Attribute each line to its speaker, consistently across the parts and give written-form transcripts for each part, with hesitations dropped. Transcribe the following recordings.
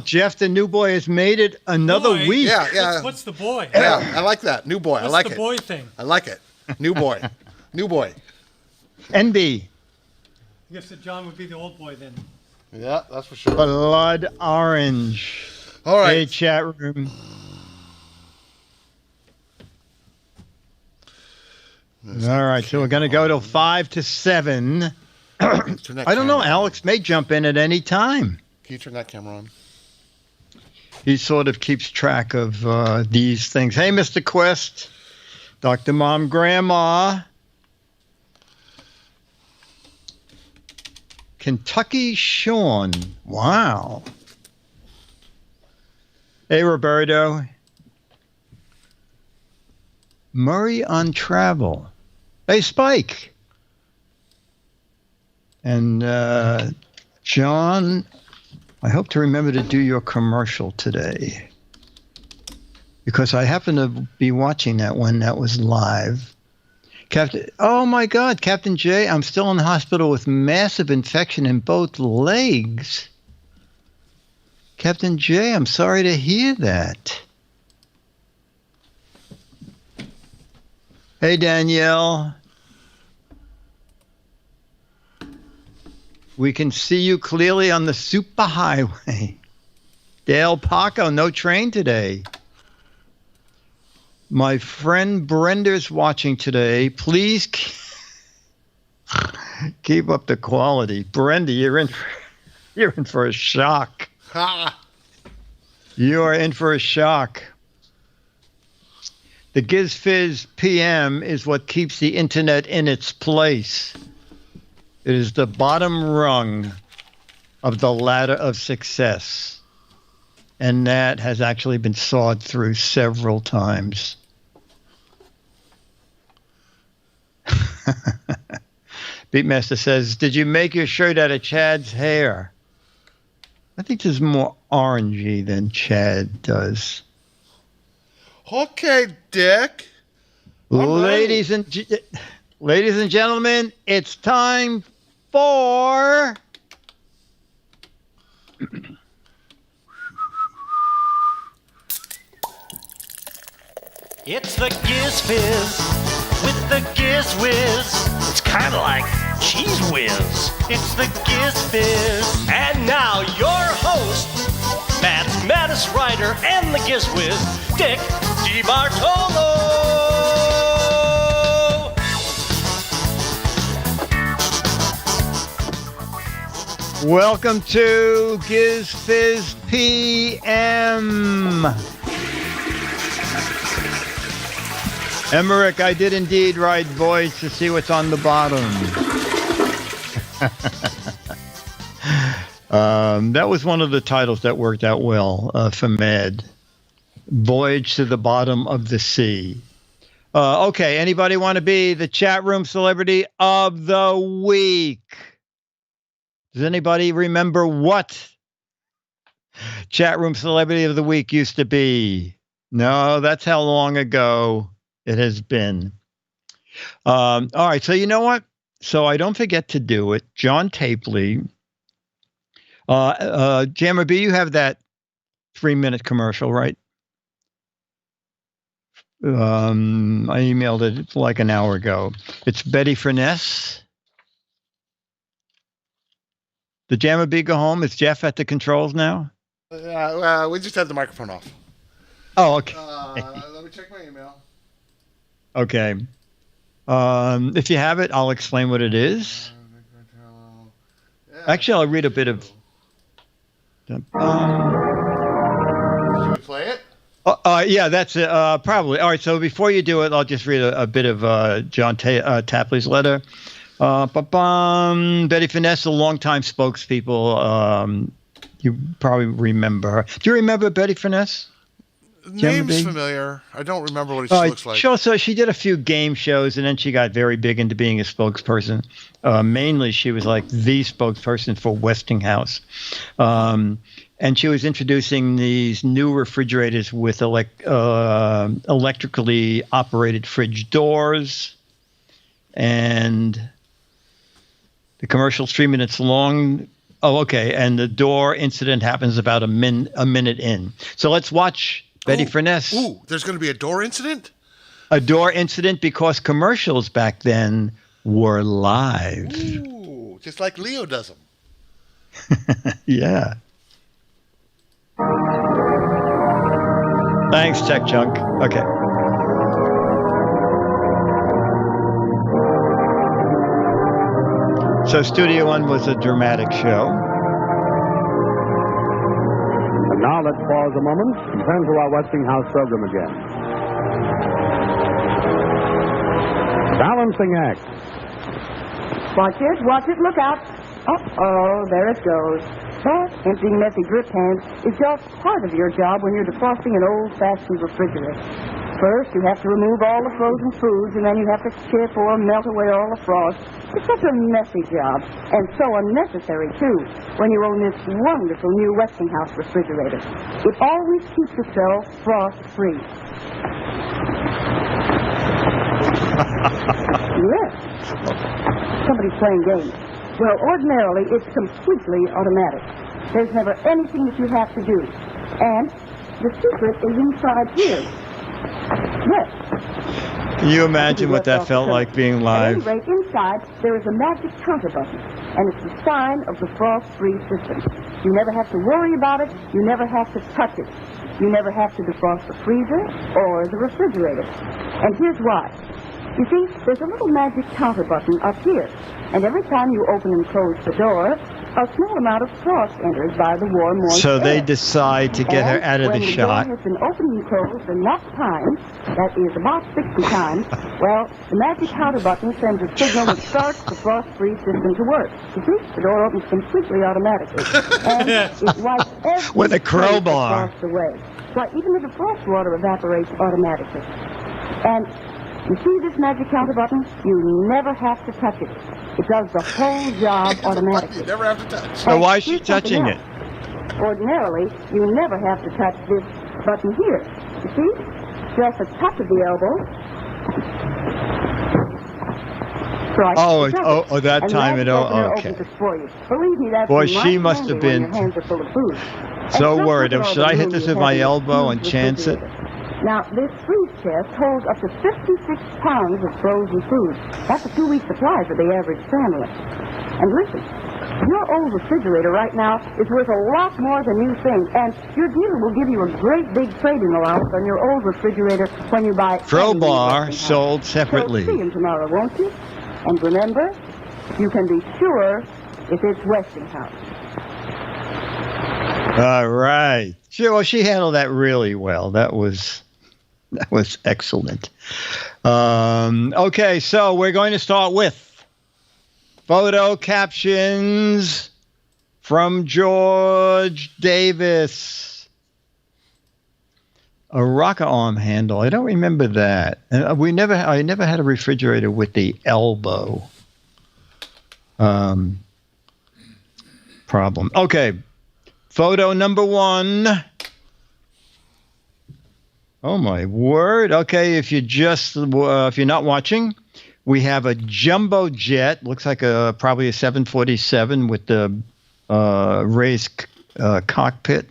Speaker 1: Jeff, the new boy has made it another week.
Speaker 2: Yeah.
Speaker 3: What's the boy?
Speaker 2: Yeah, I like that. New boy. I like it.
Speaker 3: What's the boy thing?
Speaker 2: I like it. New boy. New boy.
Speaker 1: NB.
Speaker 3: I guess that John would be the old boy then.
Speaker 2: Yeah, that's for sure.
Speaker 1: Blood orange.
Speaker 2: All right.
Speaker 1: Hey, chat room. All right, so we're going to go till 5 to 7. I don't know. Alex may jump in at any time.
Speaker 2: Can you turn that camera on?
Speaker 1: He sort of keeps track of these things. Hey, Mr. Quest, Dr. Mom, Grandma, Kentucky Sean. Wow. Hey, Roberto. Murray on travel. Hey, Spike. And John, I hope to remember to do your commercial today, because I happen to be watching that when that was live. Oh my God, Captain J, I'm still in the hospital with massive infection in both legs. Captain J, I'm sorry to hear that. Hey, Danielle. We can see you clearly on the superhighway. Dale Paco, no train today. My friend Brenda's watching today. Please keep up the quality. Brenda, you're in for a shock. You are in for a shock. The GizFiz PM is what keeps the internet in its place. It is the bottom rung of the ladder of success. And that has actually been sawed through several times. Beatmaster says, did you make your shirt out of Chad's hair? I think there's more orangey than Chad does.
Speaker 2: Okay, Dick.
Speaker 1: Ladies and gentlemen, it's time for...
Speaker 4: It's the Giz Fiz with the Giz Whiz. It's kind of like Cheese Whiz. It's the Giz Fiz. And now your host, mathematics writer and the Giz Whiz, Dick DeBartolo.
Speaker 1: Welcome to GizFiz PM. Emmerich, I did indeed write voice to see what's on the bottom. That was one of the titles that worked out well for Mad. Voyage to the Bottom of the Sea. Okay, anybody want to be the chat room celebrity of the week? Does anybody remember what chat room celebrity of the week used to be? No, that's how long ago it has been. All right, so you know what? So I don't forget to do it. John Tapley. Jammer B, you have that 3-minute commercial, right? I emailed it like an hour ago. It's Betty Furness. Did Jammer B go home? Is Jeff at the controls now?
Speaker 2: We just had the microphone off.
Speaker 1: Oh, okay.
Speaker 2: Let me check my email.
Speaker 1: Okay. If you have it, I'll explain what it is. Actually, I'll read a bit of...
Speaker 2: Should we play it?
Speaker 1: Yeah, that's it. Probably. All right, so before you do it, I'll just read a bit of John Tapley's letter. Betty Finesse, a longtime spokespeople. You probably remember her. Do you remember Betty Finesse?
Speaker 2: Name's familiar. I don't remember what she looks like.
Speaker 1: She did a few game shows, and then she got very big into being a spokesperson. Mainly, she was like the spokesperson for Westinghouse. And she was introducing these new refrigerators with electrically operated fridge doors. And the commercial's 3 minutes long. Oh, okay. And the door incident happens about a minute in. So let's watch Betty Furness.
Speaker 2: Ooh, there's going to be a door incident?
Speaker 1: A door incident because commercials back then were live.
Speaker 2: Ooh, just like Leo does them.
Speaker 1: Yeah. Thanks, Tech Junk. Okay. So Studio One was a dramatic show.
Speaker 5: And now let's pause a moment and turn to our Westinghouse program again. Balancing act.
Speaker 6: Watch it, look out. Uh-oh, there it goes. That emptying messy drip pans is just part of your job when you're defrosting an old-fashioned refrigerator. First, you have to remove all the frozen foods, and then you have to chip or melt away all the frost. It's such a messy job, and so unnecessary, too, when you own this wonderful new Westinghouse refrigerator. It always keeps itself frost-free. Yes. Somebody's playing games. Well, ordinarily, it's completely automatic. There's never anything that you have to do. And the secret is inside here. Yes.
Speaker 1: Can you imagine what that felt like being live?
Speaker 6: At any rate, inside, there is a magic counter button, and it's the sign of the frost-free system. You never have to worry about it. You never have to touch it. You never have to defrost the freezer or the refrigerator. And here's why. You see, there's a little magic counter button up here, and every time you open and close the door, a small amount of frost enters by the warm, moist
Speaker 1: So they
Speaker 6: air.
Speaker 1: decide to get her out of the shot.
Speaker 6: When the door has been opened and closed enough times, that is about 60 times, well, the magic counter button sends a signal that starts the frost-free system to work. You see, the door opens completely automatically, and it wipes every
Speaker 1: With a crowbar.
Speaker 6: frost away. Why, even the defrost water evaporates automatically. And you see this magic counter button? You never have to touch it. It does the whole job automatically.
Speaker 2: You never have to touch.
Speaker 1: So why is she
Speaker 6: Here's something
Speaker 1: touching it?
Speaker 6: else. Ordinarily, you never have to touch this button here. You see? Just a touch of the elbow. Right.
Speaker 1: That
Speaker 6: And
Speaker 1: time
Speaker 6: the
Speaker 1: it.
Speaker 6: magic opener
Speaker 1: Okay.
Speaker 6: opens it for you. Believe me, that's
Speaker 1: Boy,
Speaker 6: mighty
Speaker 1: she must
Speaker 6: handy
Speaker 1: have
Speaker 6: when
Speaker 1: been
Speaker 6: your hands are full of food.
Speaker 1: So
Speaker 6: And just
Speaker 1: worried.
Speaker 6: look at all
Speaker 1: Should I
Speaker 6: the
Speaker 1: hit
Speaker 6: room
Speaker 1: this
Speaker 6: you
Speaker 1: with
Speaker 6: have
Speaker 1: my
Speaker 6: in
Speaker 1: elbow and
Speaker 6: this
Speaker 1: chance it?
Speaker 6: refrigerator. Now, this freeze chest holds up to 56 pounds of frozen food. That's a 2-week supply for the average family. And listen, your old refrigerator right now is worth a lot more than you think, and your dealer will give you a great big trade-in allowance on your old refrigerator when you buy
Speaker 1: Crowbar
Speaker 6: any new Westinghouse.
Speaker 1: sold
Speaker 6: So
Speaker 1: separately.
Speaker 6: see him tomorrow, won't you? And remember, you can be sure if it's Westinghouse.
Speaker 1: All right. She handled that really well. That was excellent. Okay, so we're going to start with photo captions from George Davis. A rocker arm handle. I don't remember that. And I never had a refrigerator with the elbow problem. Okay. Photo number 1. Oh my word. Okay, if you're not watching, we have a jumbo jet, looks like probably a 747 with the raised cockpit,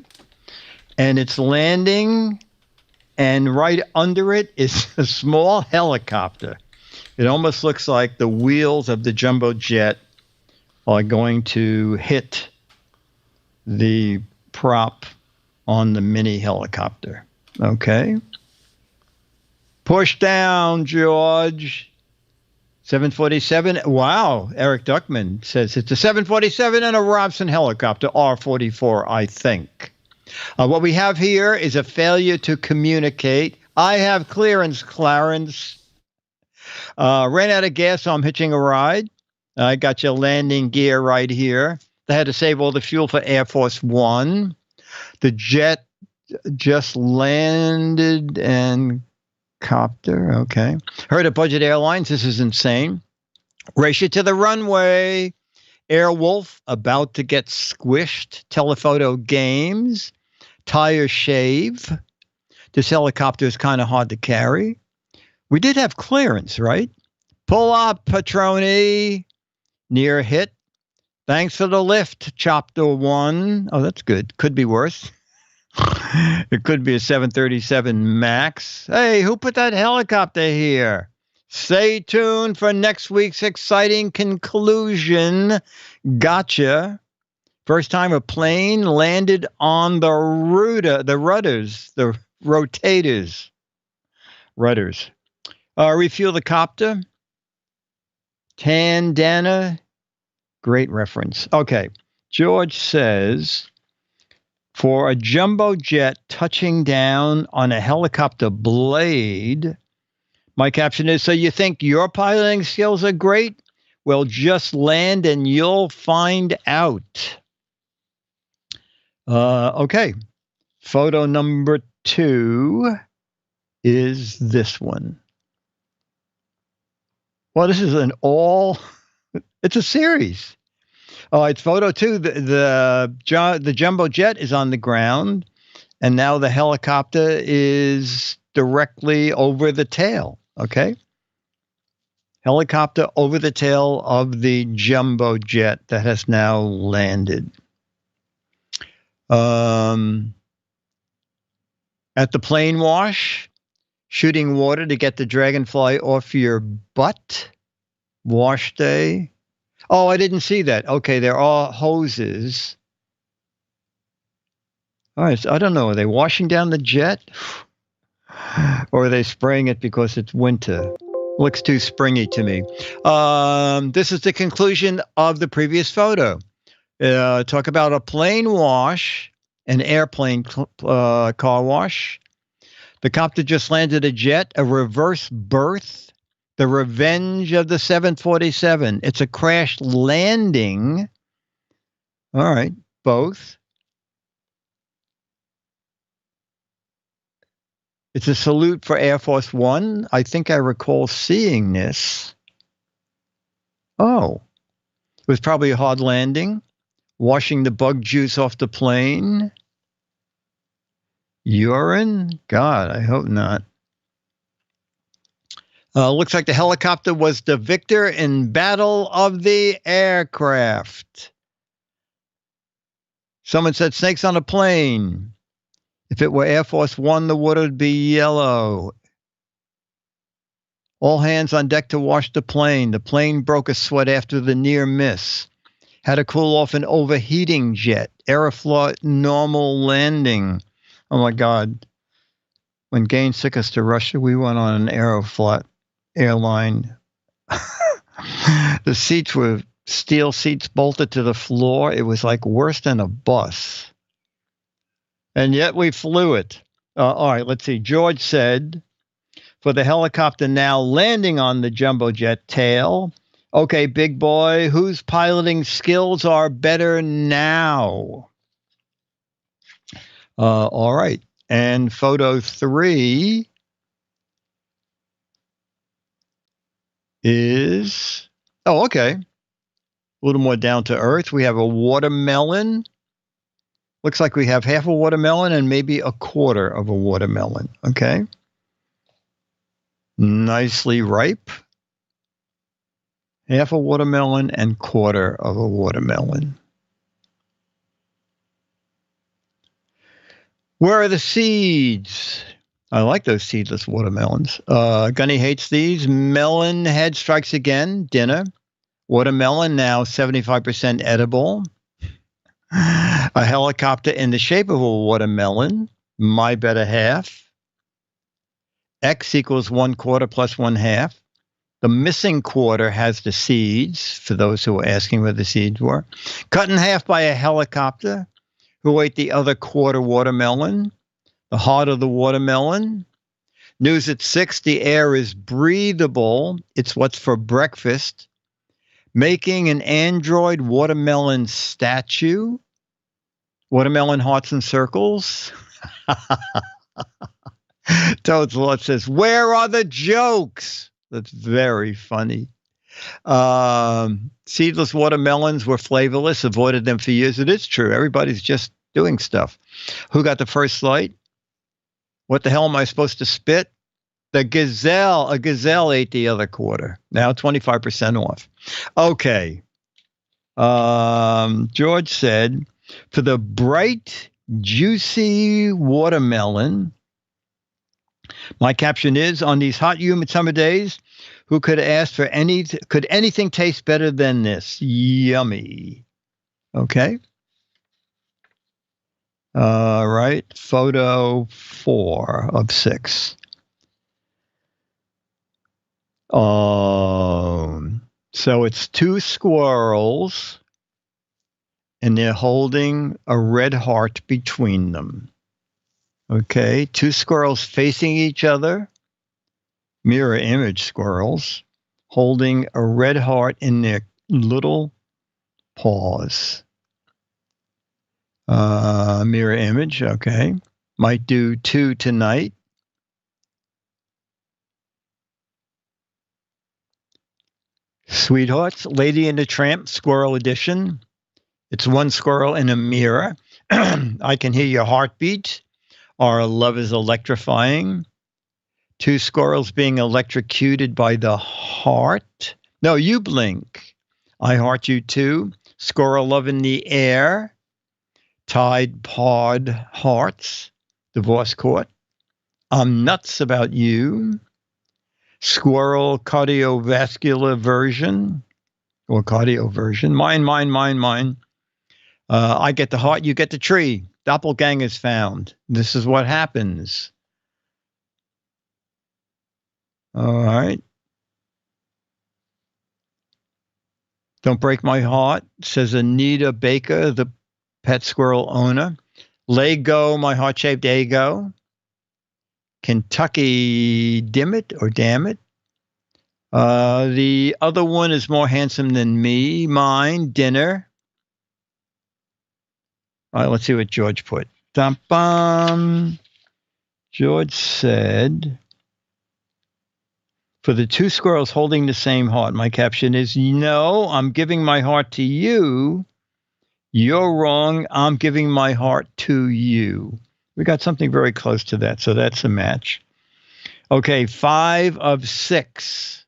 Speaker 1: and it's landing, and right under it is a small helicopter. It almost looks like the wheels of the jumbo jet are going to hit the prop on the mini helicopter. Okay. Push down, George. 747. Wow. Eric Duckman says it's a 747 and a Robson helicopter, R-44, I think. What we have here is a failure to communicate. I have clearance, Clarence. Ran out of gas, so I'm hitching a ride. I got your landing gear right here. They had to save all the fuel for Air Force One. The jet just landed and copter. Okay. Heard of Budget Airlines. This is insane. Race you to the runway. Airwolf about to get squished. Telephoto games. Tire shave. This helicopter is kind of hard to carry. We did have clearance, right? Pull up, Patroni. Near hit. Thanks for the lift, Chapter 1. Oh, that's good. Could be worse. It could be a 737 MAX. Hey, who put that helicopter here? Stay tuned for next week's exciting conclusion. Gotcha. First time a plane landed on the rudders, the rotators. Rudders. Refuel the copter. Tandana. Great reference. Okay. George says, for a jumbo jet touching down on a helicopter blade, my caption is, so you think your piloting skills are great? Well, just land and you'll find out. Okay. Photo number 2 is this one. Well, this is it's a series. It's photo 2. The jumbo jet is on the ground, and now the helicopter is directly over the tail. Okay. Helicopter over the tail of the jumbo jet that has now landed. At the plane wash, shooting water to get the dragonfly off your butt. Wash day. Oh, I didn't see that. Okay, there are hoses. All right, so I don't know. Are they washing down the jet? Or are they spraying it because it's winter? Looks too springy to me. This is the conclusion of the previous photo. Talk about a plane wash, an airplane car wash. The copter just landed a jet, a reverse berth, the revenge of the 747. It's a crash landing. All right, both. It's a salute for Air Force One. I think I recall seeing this. Oh, it was probably a hard landing. Washing the bug juice off the plane. Urine? God, I hope not. Looks like the helicopter was the victor in Battle of the Aircraft. Someone said snakes on a plane. If it were Air Force One, the water would be yellow. All hands on deck to wash the plane. The plane broke a sweat after the near miss. Had to cool off an overheating jet. Aeroflot normal landing. Oh my God. When Gaines took us to Russia, we went on an Aeroflot airline. The seats were steel seats bolted to the floor. It was like worse than a bus. And yet we flew it. All right, let's see. George said, for the helicopter now landing on the jumbo jet tail, okay, big boy, whose piloting skills are better now? All right. And photo 3 is, okay. A little more down to earth. We have a watermelon. Looks like we have half a watermelon and maybe a quarter of a watermelon. Okay. Nicely ripe. Half a watermelon and quarter of a watermelon. Where are the seeds? I like those seedless watermelons. Gunny hates these. Melon head strikes again. Dinner. Watermelon now 75% edible. A helicopter in the shape of a watermelon. My better half. X equals 1/4 plus 1/2. The missing quarter has the seeds, for those who were asking where the seeds were. Cut in half by a helicopter. Who ate the other quarter watermelon? The heart of the watermelon. News at 6, the air is breathable. It's what's for breakfast. Making an android watermelon statue. Watermelon hearts and circles. Toad's Law says, where are the jokes? That's very funny. Seedless watermelons were flavorless. Avoided them for years. It is true. Everybody's just doing stuff. Who got the first light? What the hell am I supposed to spit? A gazelle ate the other quarter. Now 25% off. Okay. George said, for the bright, juicy watermelon, my caption is, on these hot, humid summer days, who could ask for could anything taste better than this? Yummy. Okay. All right. Photo 4 of 6. So it's 2 squirrels, and they're holding a red heart between them. Okay. 2 squirrels facing each other. Mirror image squirrels holding a red heart in their little paws. Mirror image, okay. Might do 2 tonight. Sweethearts, Lady and the Tramp, Squirrel Edition. It's 1 squirrel in a mirror. I can hear your heartbeat. Our love is electrifying. 2 squirrels being electrocuted by the heart. No, you blink. I heart you too. Squirrel love in the air. Tide pod hearts. Divorce court. I'm nuts about you. Squirrel cardiovascular version. Or cardioversion. Mine. I get the heart, you get the tree. Doppelgangers found. This is what happens. All right. Don't break my heart, says Anita Baker, the pet squirrel owner. Lego, my heart-shaped ego. Kentucky, dim it or damn it. The other one is more handsome than me. Mine, dinner. All right, let's see what George put. Dum-bum. George said, for the 2 squirrels holding the same heart, my caption is, no, I'm giving my heart to you. You're wrong. I'm giving my heart to you. We got something very close to that, so that's a match. Okay, 5 of 6.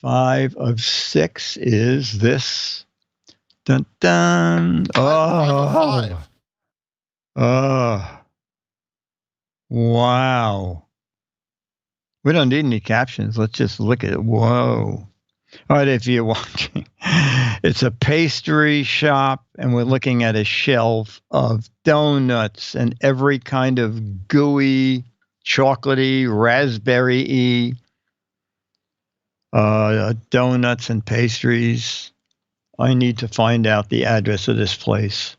Speaker 1: 5 of 6 is this. Dun dun. Oh. Wow. We don't need any captions. Let's just look at it. Whoa. All right, if you're watching, it's a pastry shop, and we're looking at a shelf of donuts and every kind of gooey, chocolatey, raspberry-y donuts and pastries. I need to find out the address of this place.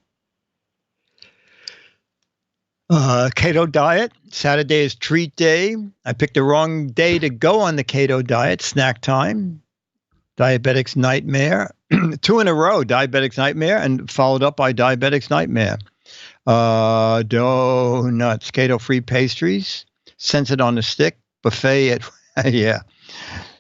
Speaker 1: Keto diet. Saturday is treat day. I picked the wrong day to go on the keto diet. Snack time. Diabetic's nightmare. 2 in a row. Diabetic's nightmare and followed up by diabetic's nightmare. Donuts. Keto-free pastries. Censored on the stick. Buffet at, yeah.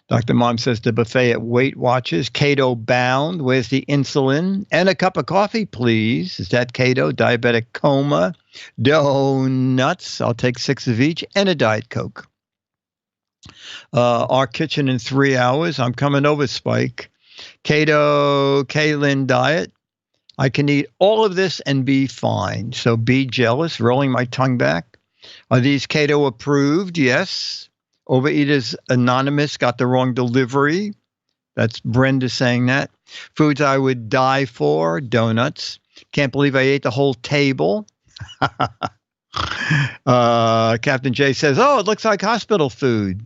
Speaker 1: Dr. Mom says the buffet at Weight Watchers. Keto bound. Where's the insulin? And a cup of coffee, please. Is that keto? Diabetic coma. Donuts. I'll take 6 of each. And a Diet Coke. Our kitchen in 3 hours. I'm coming over, Spike. Keto, Kaylin diet. I can eat all of this and be fine. So be jealous. Rolling my tongue back. Are these keto approved? Yes. Overeaters Anonymous got the wrong delivery. That's Brenda saying that. Foods I would die for. Donuts. Can't believe I ate the whole table. Captain J says, oh, it looks like hospital food.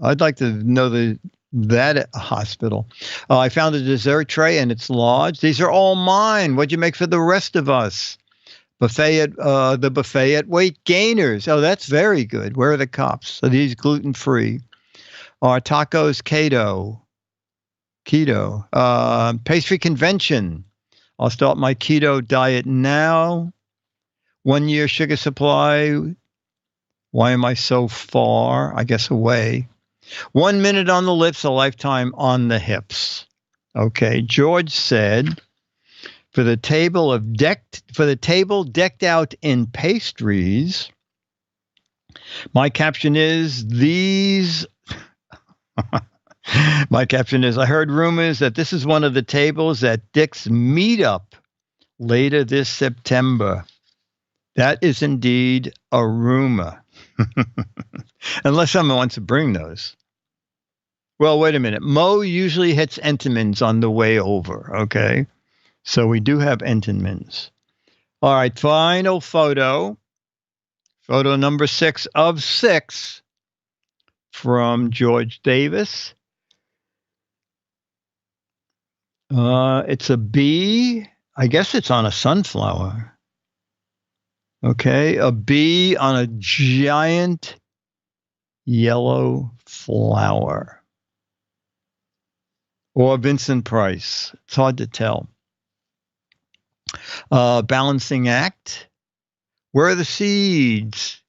Speaker 1: I'd like to know that hospital. I found a dessert tray and it's large. These are all mine. What'd you make for the rest of us? The buffet at Weight Gainers. Oh, that's very good. Where are the cops? Are these gluten-free? Are tacos keto? Pastry convention. I'll start my keto diet now. 1 year sugar supply. Why am I so far? I guess away. 1 minute on the lips, a lifetime on the hips. Okay, George said, for the table decked out in pastries, my caption is these My caption is, I heard rumors that this is one of the tables at Dick's meetup later this September. That is indeed a rumor. Unless someone wants to bring those. Well, wait a minute. Mo usually hits Entenmann's on the way over, okay? So we do have Entenmann's. All right, final photo. Photo number 6 of 6 from George Davis. It's a bee. I guess it's on a sunflower. Okay, a bee on a giant yellow flower. Or Vincent Price. It's hard to tell. Balancing act. Where are the seeds?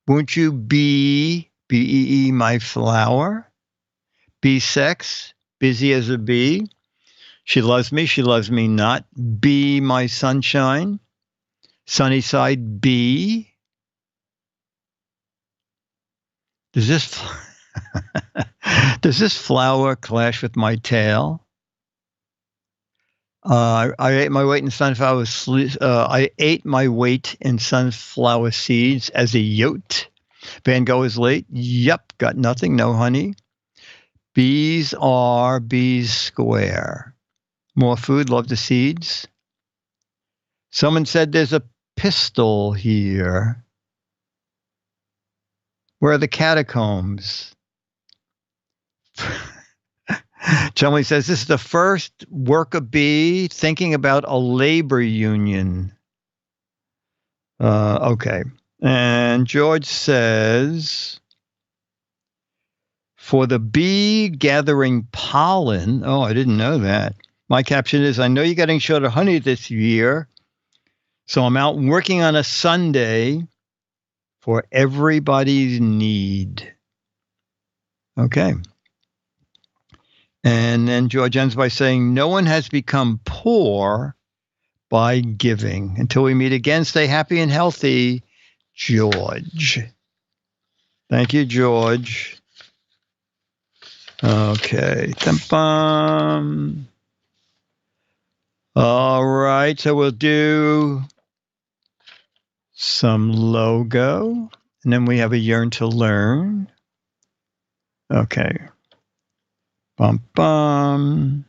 Speaker 1: Won't you be, B-E-E, my flower? Bee sex, busy as a bee. She loves me not. Be my sunshine. Sunny side B. Does this flower clash with my tail? I ate my weight in sunflower. I ate my weight in sunflower seeds as a yote. Van Gogh is late. Yep, got nothing. No honey. Bees are bees square. More food. Love the seeds. Someone said there's a pistol here. Where are the catacombs? Chumley says this is the first worker bee thinking about a labor union. Okay. And George says, for the bee gathering pollen. Oh, I didn't know that. My caption is, I know you're getting short of honey this year, so I'm out working on a Sunday for everybody's need. Okay. And then George ends by saying, no one has become poor by giving. Until we meet again, stay happy and healthy, George. Thank you, George. Okay. Dum-bum. All right. So we'll do some logo, and then we have a yearn to learn. Okay. Bum bum.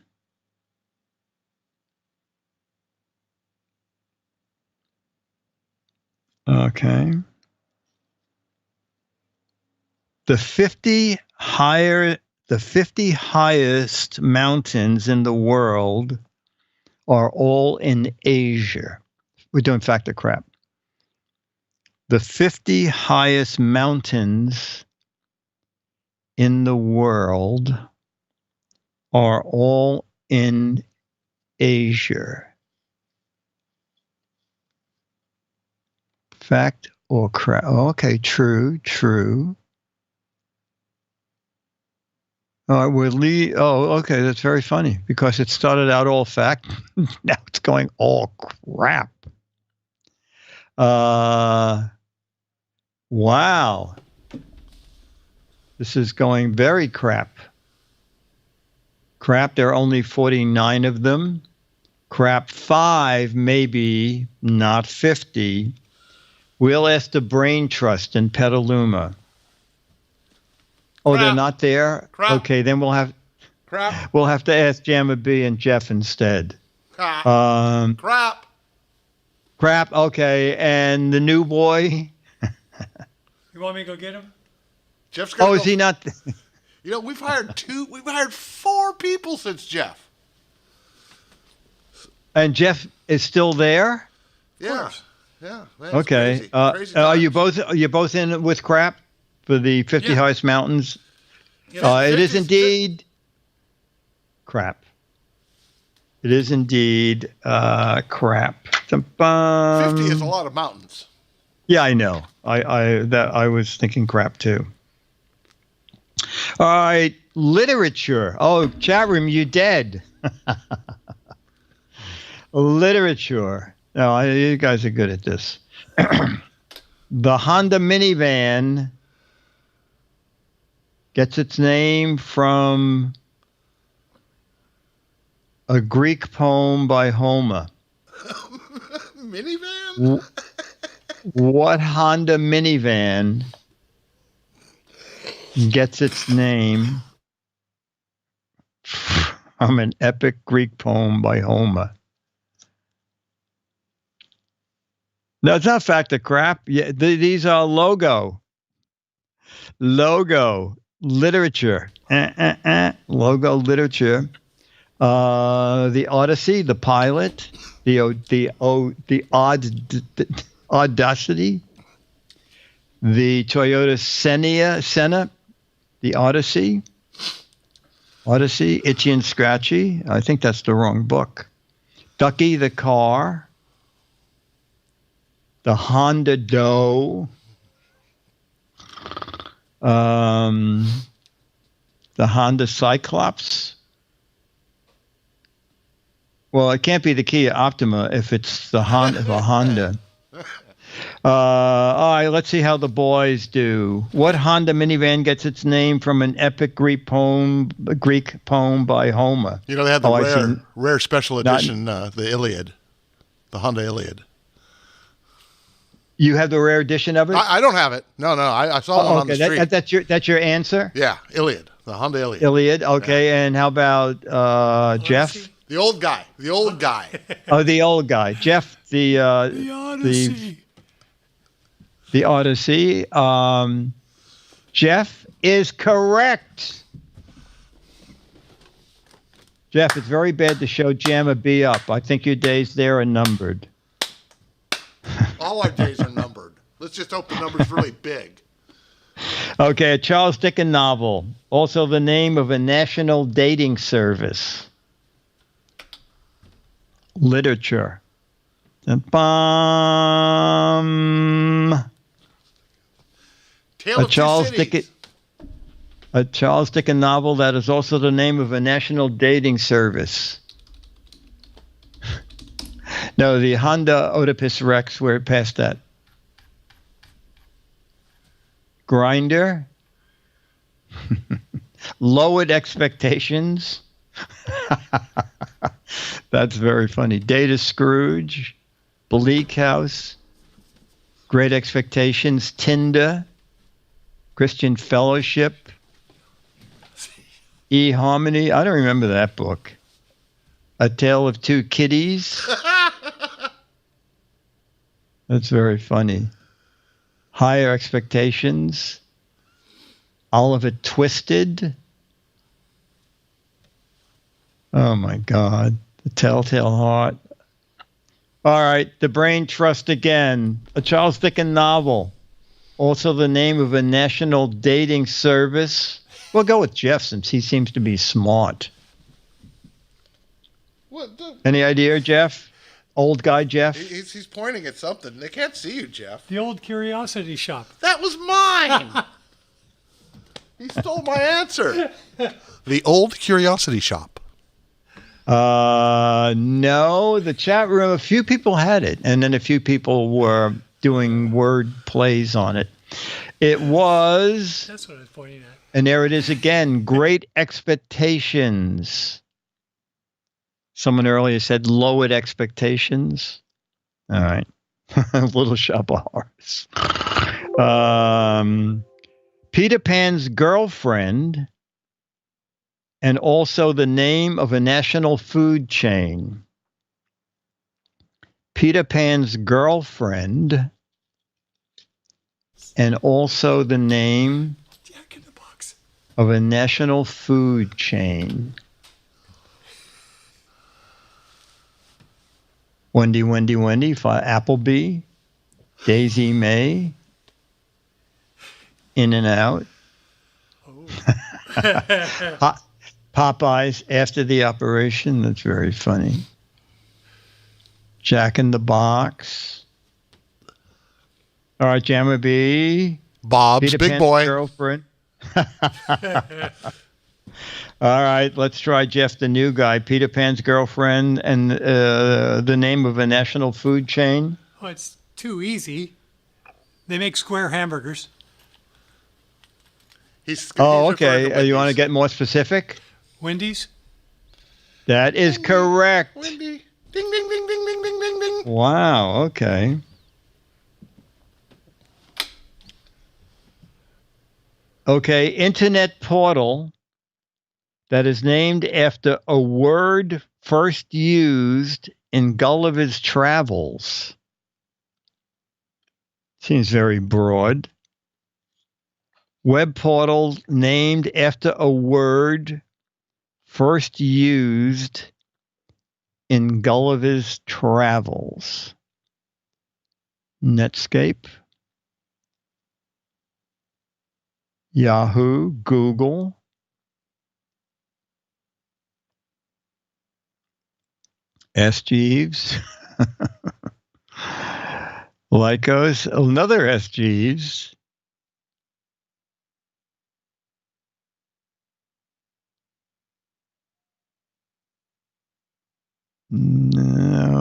Speaker 1: Okay. The 50 highest mountains in the world are all in Asia. We're doing fact or crap. The 50 highest mountains in the world are all in Asia. Fact or crap? Okay, true. All right, okay, that's very funny because it started out all fact. Now it's going all crap. Wow. This is going very crap. Crap, there are only 49 of them. Crap 5, maybe, not 50. We'll ask the Brain Trust in Petaluma. Oh, crap. They're not there? Crap. Okay, then we'll have to ask Jamma B and Jeff instead.
Speaker 2: Crap.
Speaker 1: Crap, okay. And the new boy?
Speaker 3: You want me to go get him?
Speaker 2: Jeff's gonna
Speaker 1: is he not?
Speaker 2: You know, we've hired 4 people since Jeff.
Speaker 1: And Jeff is still there?
Speaker 2: Yeah. Man,
Speaker 1: okay.
Speaker 2: Crazy
Speaker 1: are you both in with crap for the 50 highest mountains? Yeah, it is indeed crap. It is indeed crap.
Speaker 2: 50 is a lot of mountains.
Speaker 1: Yeah, I know. I was thinking crap too. All right, literature. Oh, chat room, you dead. Literature. No, you guys are good at this. The Honda minivan gets its name from a Greek poem by Homer.
Speaker 2: Minivan?
Speaker 1: What Honda minivan gets its name from an epic Greek poem by Homer? No, it's not fact or crap. Yeah, these are logo literature. Logo literature. The Odyssey, the Pilot, the Audacity, the Toyota Senna, the Odyssey, Itchy and Scratchy. I think that's the wrong book. Ducky the car, the Honda Doe, the Honda Cyclops. Well, it can't be the Kia Optima if it's the Honda. All right, let's see how the boys do. What Honda minivan gets its name from an epic Greek poem by Homer?
Speaker 2: You know, they had the rare special edition, the Iliad, the Honda Iliad.
Speaker 1: You have the rare edition of it?
Speaker 2: I don't have it. No, I saw one on the street.
Speaker 1: That's your answer?
Speaker 2: Yeah, Iliad, the Honda Iliad.
Speaker 1: Iliad, okay. Yeah. And how about Jeff?
Speaker 2: The old guy.
Speaker 1: Oh, the old guy. Jeff, the
Speaker 3: Odyssey.
Speaker 1: The Odyssey. Jeff is correct. Jeff, it's very bad to show Jam a B up. I think your days there are numbered.
Speaker 2: All our days are numbered. Let's just hope the number's really big.
Speaker 1: Okay, a Charles Dickens novel. Also the name of a national dating service. Literature. A Charles Dickens novel that is also the name of a national dating service. No, the Honda Oedipus Rex, we're past that. Grinder. Lowered expectations. That's very funny. Data Scrooge. Bleak House. Great Expectations. Tinder. Christian Fellowship. eHarmony. I don't remember that book. A Tale of Two Kitties. That's very funny. Higher Expectations. Oliver Twisted. Oh my God. The Telltale Heart. All right. The Brain Trust again. A Charles Dickens novel. Also the name of a national dating service. We'll go with Jeff since he seems to be smart. Any idea, Jeff? Old guy Jeff?
Speaker 2: He's pointing at something. They can't see you, Jeff.
Speaker 3: The old curiosity shop.
Speaker 2: That was mine. He stole my answer. The old curiosity shop.
Speaker 1: No, the chat room, a few people had it, and then a few people were doing word plays on it. It was...
Speaker 3: That's what I was pointing at.
Speaker 1: And there it is again, Great Expectations. Someone earlier said lowered expectations. All right. Little Shop of Horrors. Peter Pan's Girlfriend, and also the name of a national food chain. Peter Pan's Girlfriend, and also the name
Speaker 3: Jack in the Box
Speaker 1: of a national food chain. Wendy, Applebee, Daisy May, In and Out, Popeyes After the Operation. That's very funny. Jack in the Box. All right, Jammer B.
Speaker 2: Bob's
Speaker 1: Peter
Speaker 2: Big
Speaker 1: Pan's
Speaker 2: Boy.
Speaker 1: Girlfriend. All right, let's try Jeff, the new guy. Peter Pan's Girlfriend, and the name of a national food chain.
Speaker 3: Oh, it's too easy. They make square hamburgers.
Speaker 2: He's
Speaker 1: Oh,
Speaker 2: referring to
Speaker 1: okay. You want to
Speaker 2: Wendy's.
Speaker 1: get more specific?
Speaker 3: Wendy's?
Speaker 1: That is correct.
Speaker 2: Wendy. Ding, ding, ding, ding, ding, ding, ding, ding.
Speaker 1: Wow. Okay. Okay. Internet portal that is named after a word first used in Gulliver's Travels. Seems very broad. Web portal named after a word first used in Gulliver's Travels. Netscape, Yahoo, Google, Ask Jeeves, Lycos, another Ask Jeeves.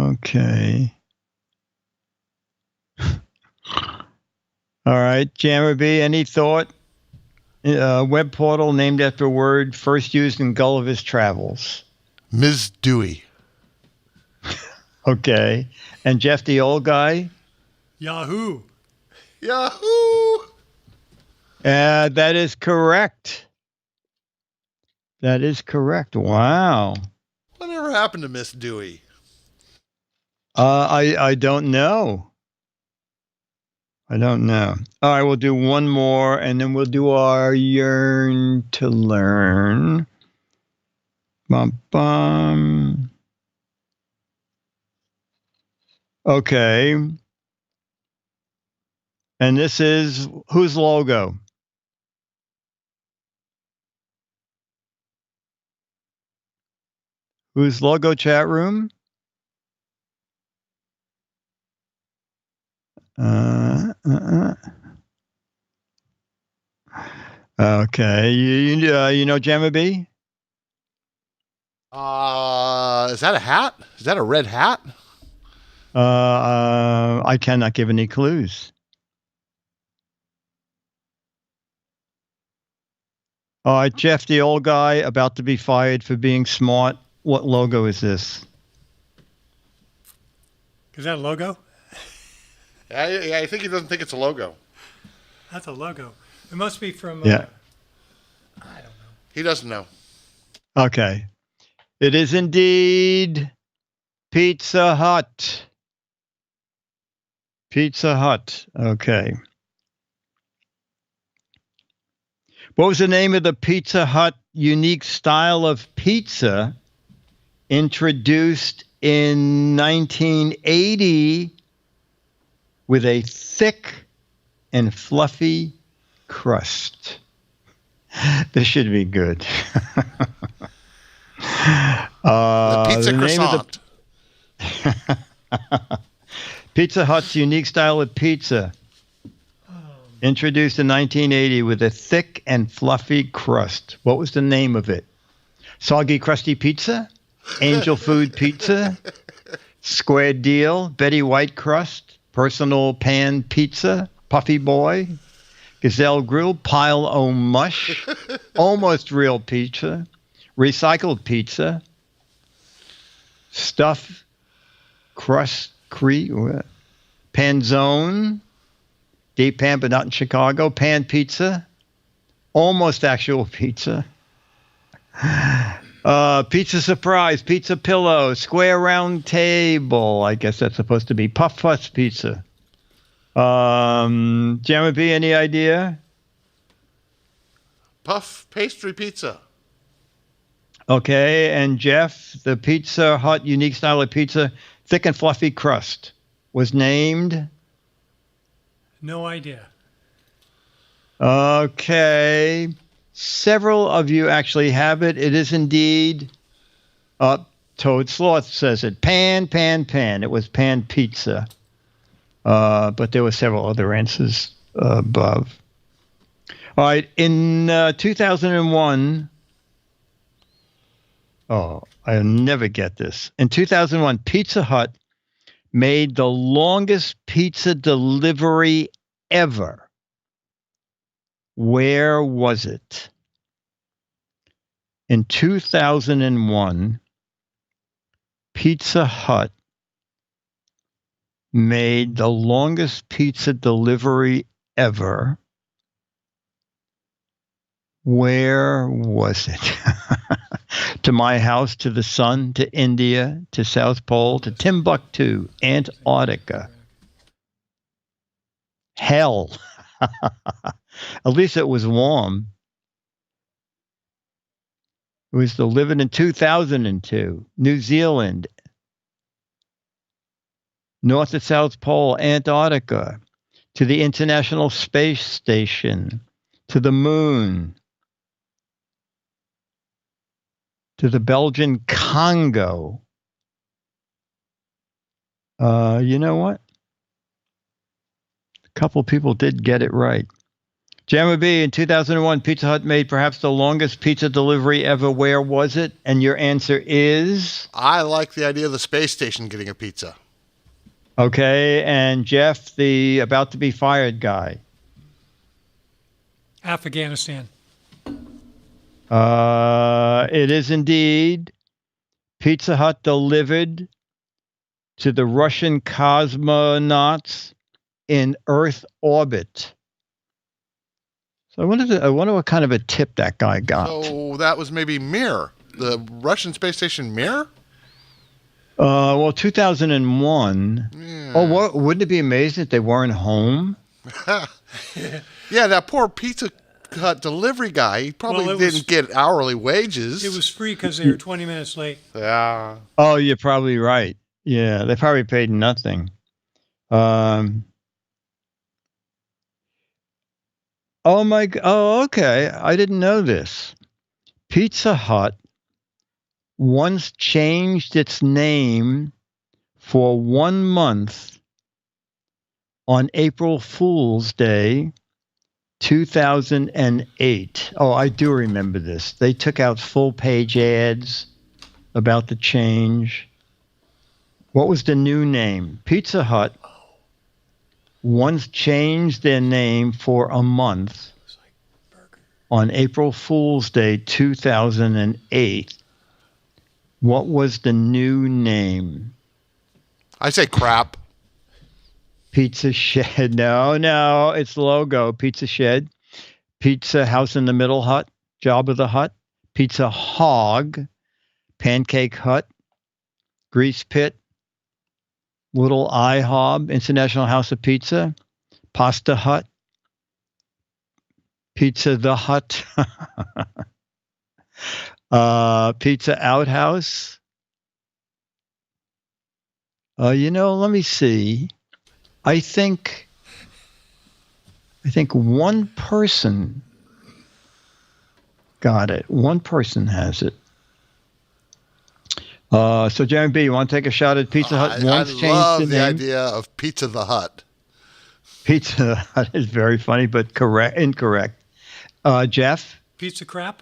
Speaker 1: Okay. All right, Jammer B, any thought? Web portal named after a word first used in Gulliver's Travels.
Speaker 2: Ms. Dewey.
Speaker 1: Okay. And Jeff, the old guy?
Speaker 3: Yahoo!
Speaker 2: Yahoo!
Speaker 1: That is correct. That is correct. Wow.
Speaker 2: Whatever happened to Miss Dewey?
Speaker 1: I don't know. I don't know. All right, we'll do one more, and then we'll do our yearn to learn. Bum, bum. Okay. And this is whose logo? Whose logo, chat room? Okay, you know Jamma B?
Speaker 2: Is that a hat? Is that a red hat?
Speaker 1: I cannot give any clues. All right, Jeff, the old guy about to be fired for being smart. What logo is this?
Speaker 3: Is that a logo?
Speaker 2: Yeah, I think he doesn't think it's a logo.
Speaker 3: That's a logo. It must be from.
Speaker 1: Yeah.
Speaker 3: I don't know.
Speaker 2: He doesn't know.
Speaker 1: Okay. It is indeed Pizza Hut. Pizza Hut. Okay. What was the name of the Pizza Hut unique style of pizza introduced in 1980 with a thick and fluffy crust? This should be good.
Speaker 2: The pizza croissant.
Speaker 1: Pizza Hut's unique style of pizza, introduced in 1980 with a thick and fluffy crust. What was the name of it? Soggy Crusty Pizza? Angel Food Pizza? Square Deal? Betty White Crust? Personal Pan Pizza? Puffy Boy? Gazelle Grill? Pile O Mush? Almost Real Pizza? Recycled Pizza? Stuff Crust Panzone? Deep pan, but not in Chicago. Pan Pizza? Almost Actual Pizza? Pizza Surprise, Pizza Pillow, Square Round Table. I guess that's supposed to be Puff Fuss Pizza. Jamma B, any idea?
Speaker 2: Puff pastry pizza.
Speaker 1: Okay, and Jeff, the Pizza Hut unique style of pizza, thick and fluffy crust, was named?
Speaker 3: No idea.
Speaker 1: Okay. Several of you actually have it. It is indeed, Toad Sloth says it. Pan. It was Pan Pizza. But there were several other answers above. All right. In 2001, I'll never get this. In 2001, Pizza Hut made the longest pizza delivery ever. Where was it? In 2001, Pizza Hut made the longest pizza delivery ever. Where was it? To my house, to the sun, to India, to South Pole, to Timbuktu, Antarctica. Hell. At least it was warm. It was delivered in 2002. New Zealand. North to South Pole, Antarctica. To the International Space Station. To the moon. To the Belgian Congo. You know what? A couple people did get it right. Jammer B, in 2001, Pizza Hut made perhaps the longest pizza delivery ever. Where was it? And your answer is?
Speaker 2: I like the idea of the space station getting a pizza.
Speaker 1: Okay, and Jeff, the about to be fired guy.
Speaker 3: Afghanistan.
Speaker 1: It is indeed. Pizza Hut delivered to the Russian cosmonauts in Earth orbit. So I wonder what kind of a tip that guy got.
Speaker 2: So that was maybe Mir, the Russian space station Mir?
Speaker 1: Well, 2001.
Speaker 2: Yeah.
Speaker 1: Oh, wouldn't it be amazing if they weren't home?
Speaker 2: Yeah, that poor Pizza Hut delivery guy, he probably didn't get hourly wages.
Speaker 3: It was free because they were 20 minutes late.
Speaker 2: Yeah.
Speaker 1: Oh, you're probably right. Yeah, they probably paid nothing. Oh, okay. I didn't know this. Pizza Hut once changed its name for 1 month on April Fool's Day, 2008. Oh, I do remember this. They took out full-page ads about the change. What was the new name? Pizza Hut once changed their name for a month on April Fool's Day, 2008. What was the new name?
Speaker 2: I say crap.
Speaker 1: Pizza Shed. No, it's logo. Pizza Shed. Pizza House in the Middle Hut. Jabba the Hutt. Pizza Hog. Pancake Hut. Grease Pit. Little IHOB. International House of Pizza. Pasta Hut. Pizza the Hut. Pizza Outhouse. Let me see. I think one person got it. One person has it. So Jeremy B, you want to take a shot at Pizza Hut?
Speaker 2: I love the idea of Pizza the Hut.
Speaker 1: Pizza Hut is very funny, but incorrect. Jeff?
Speaker 3: Pizza crap?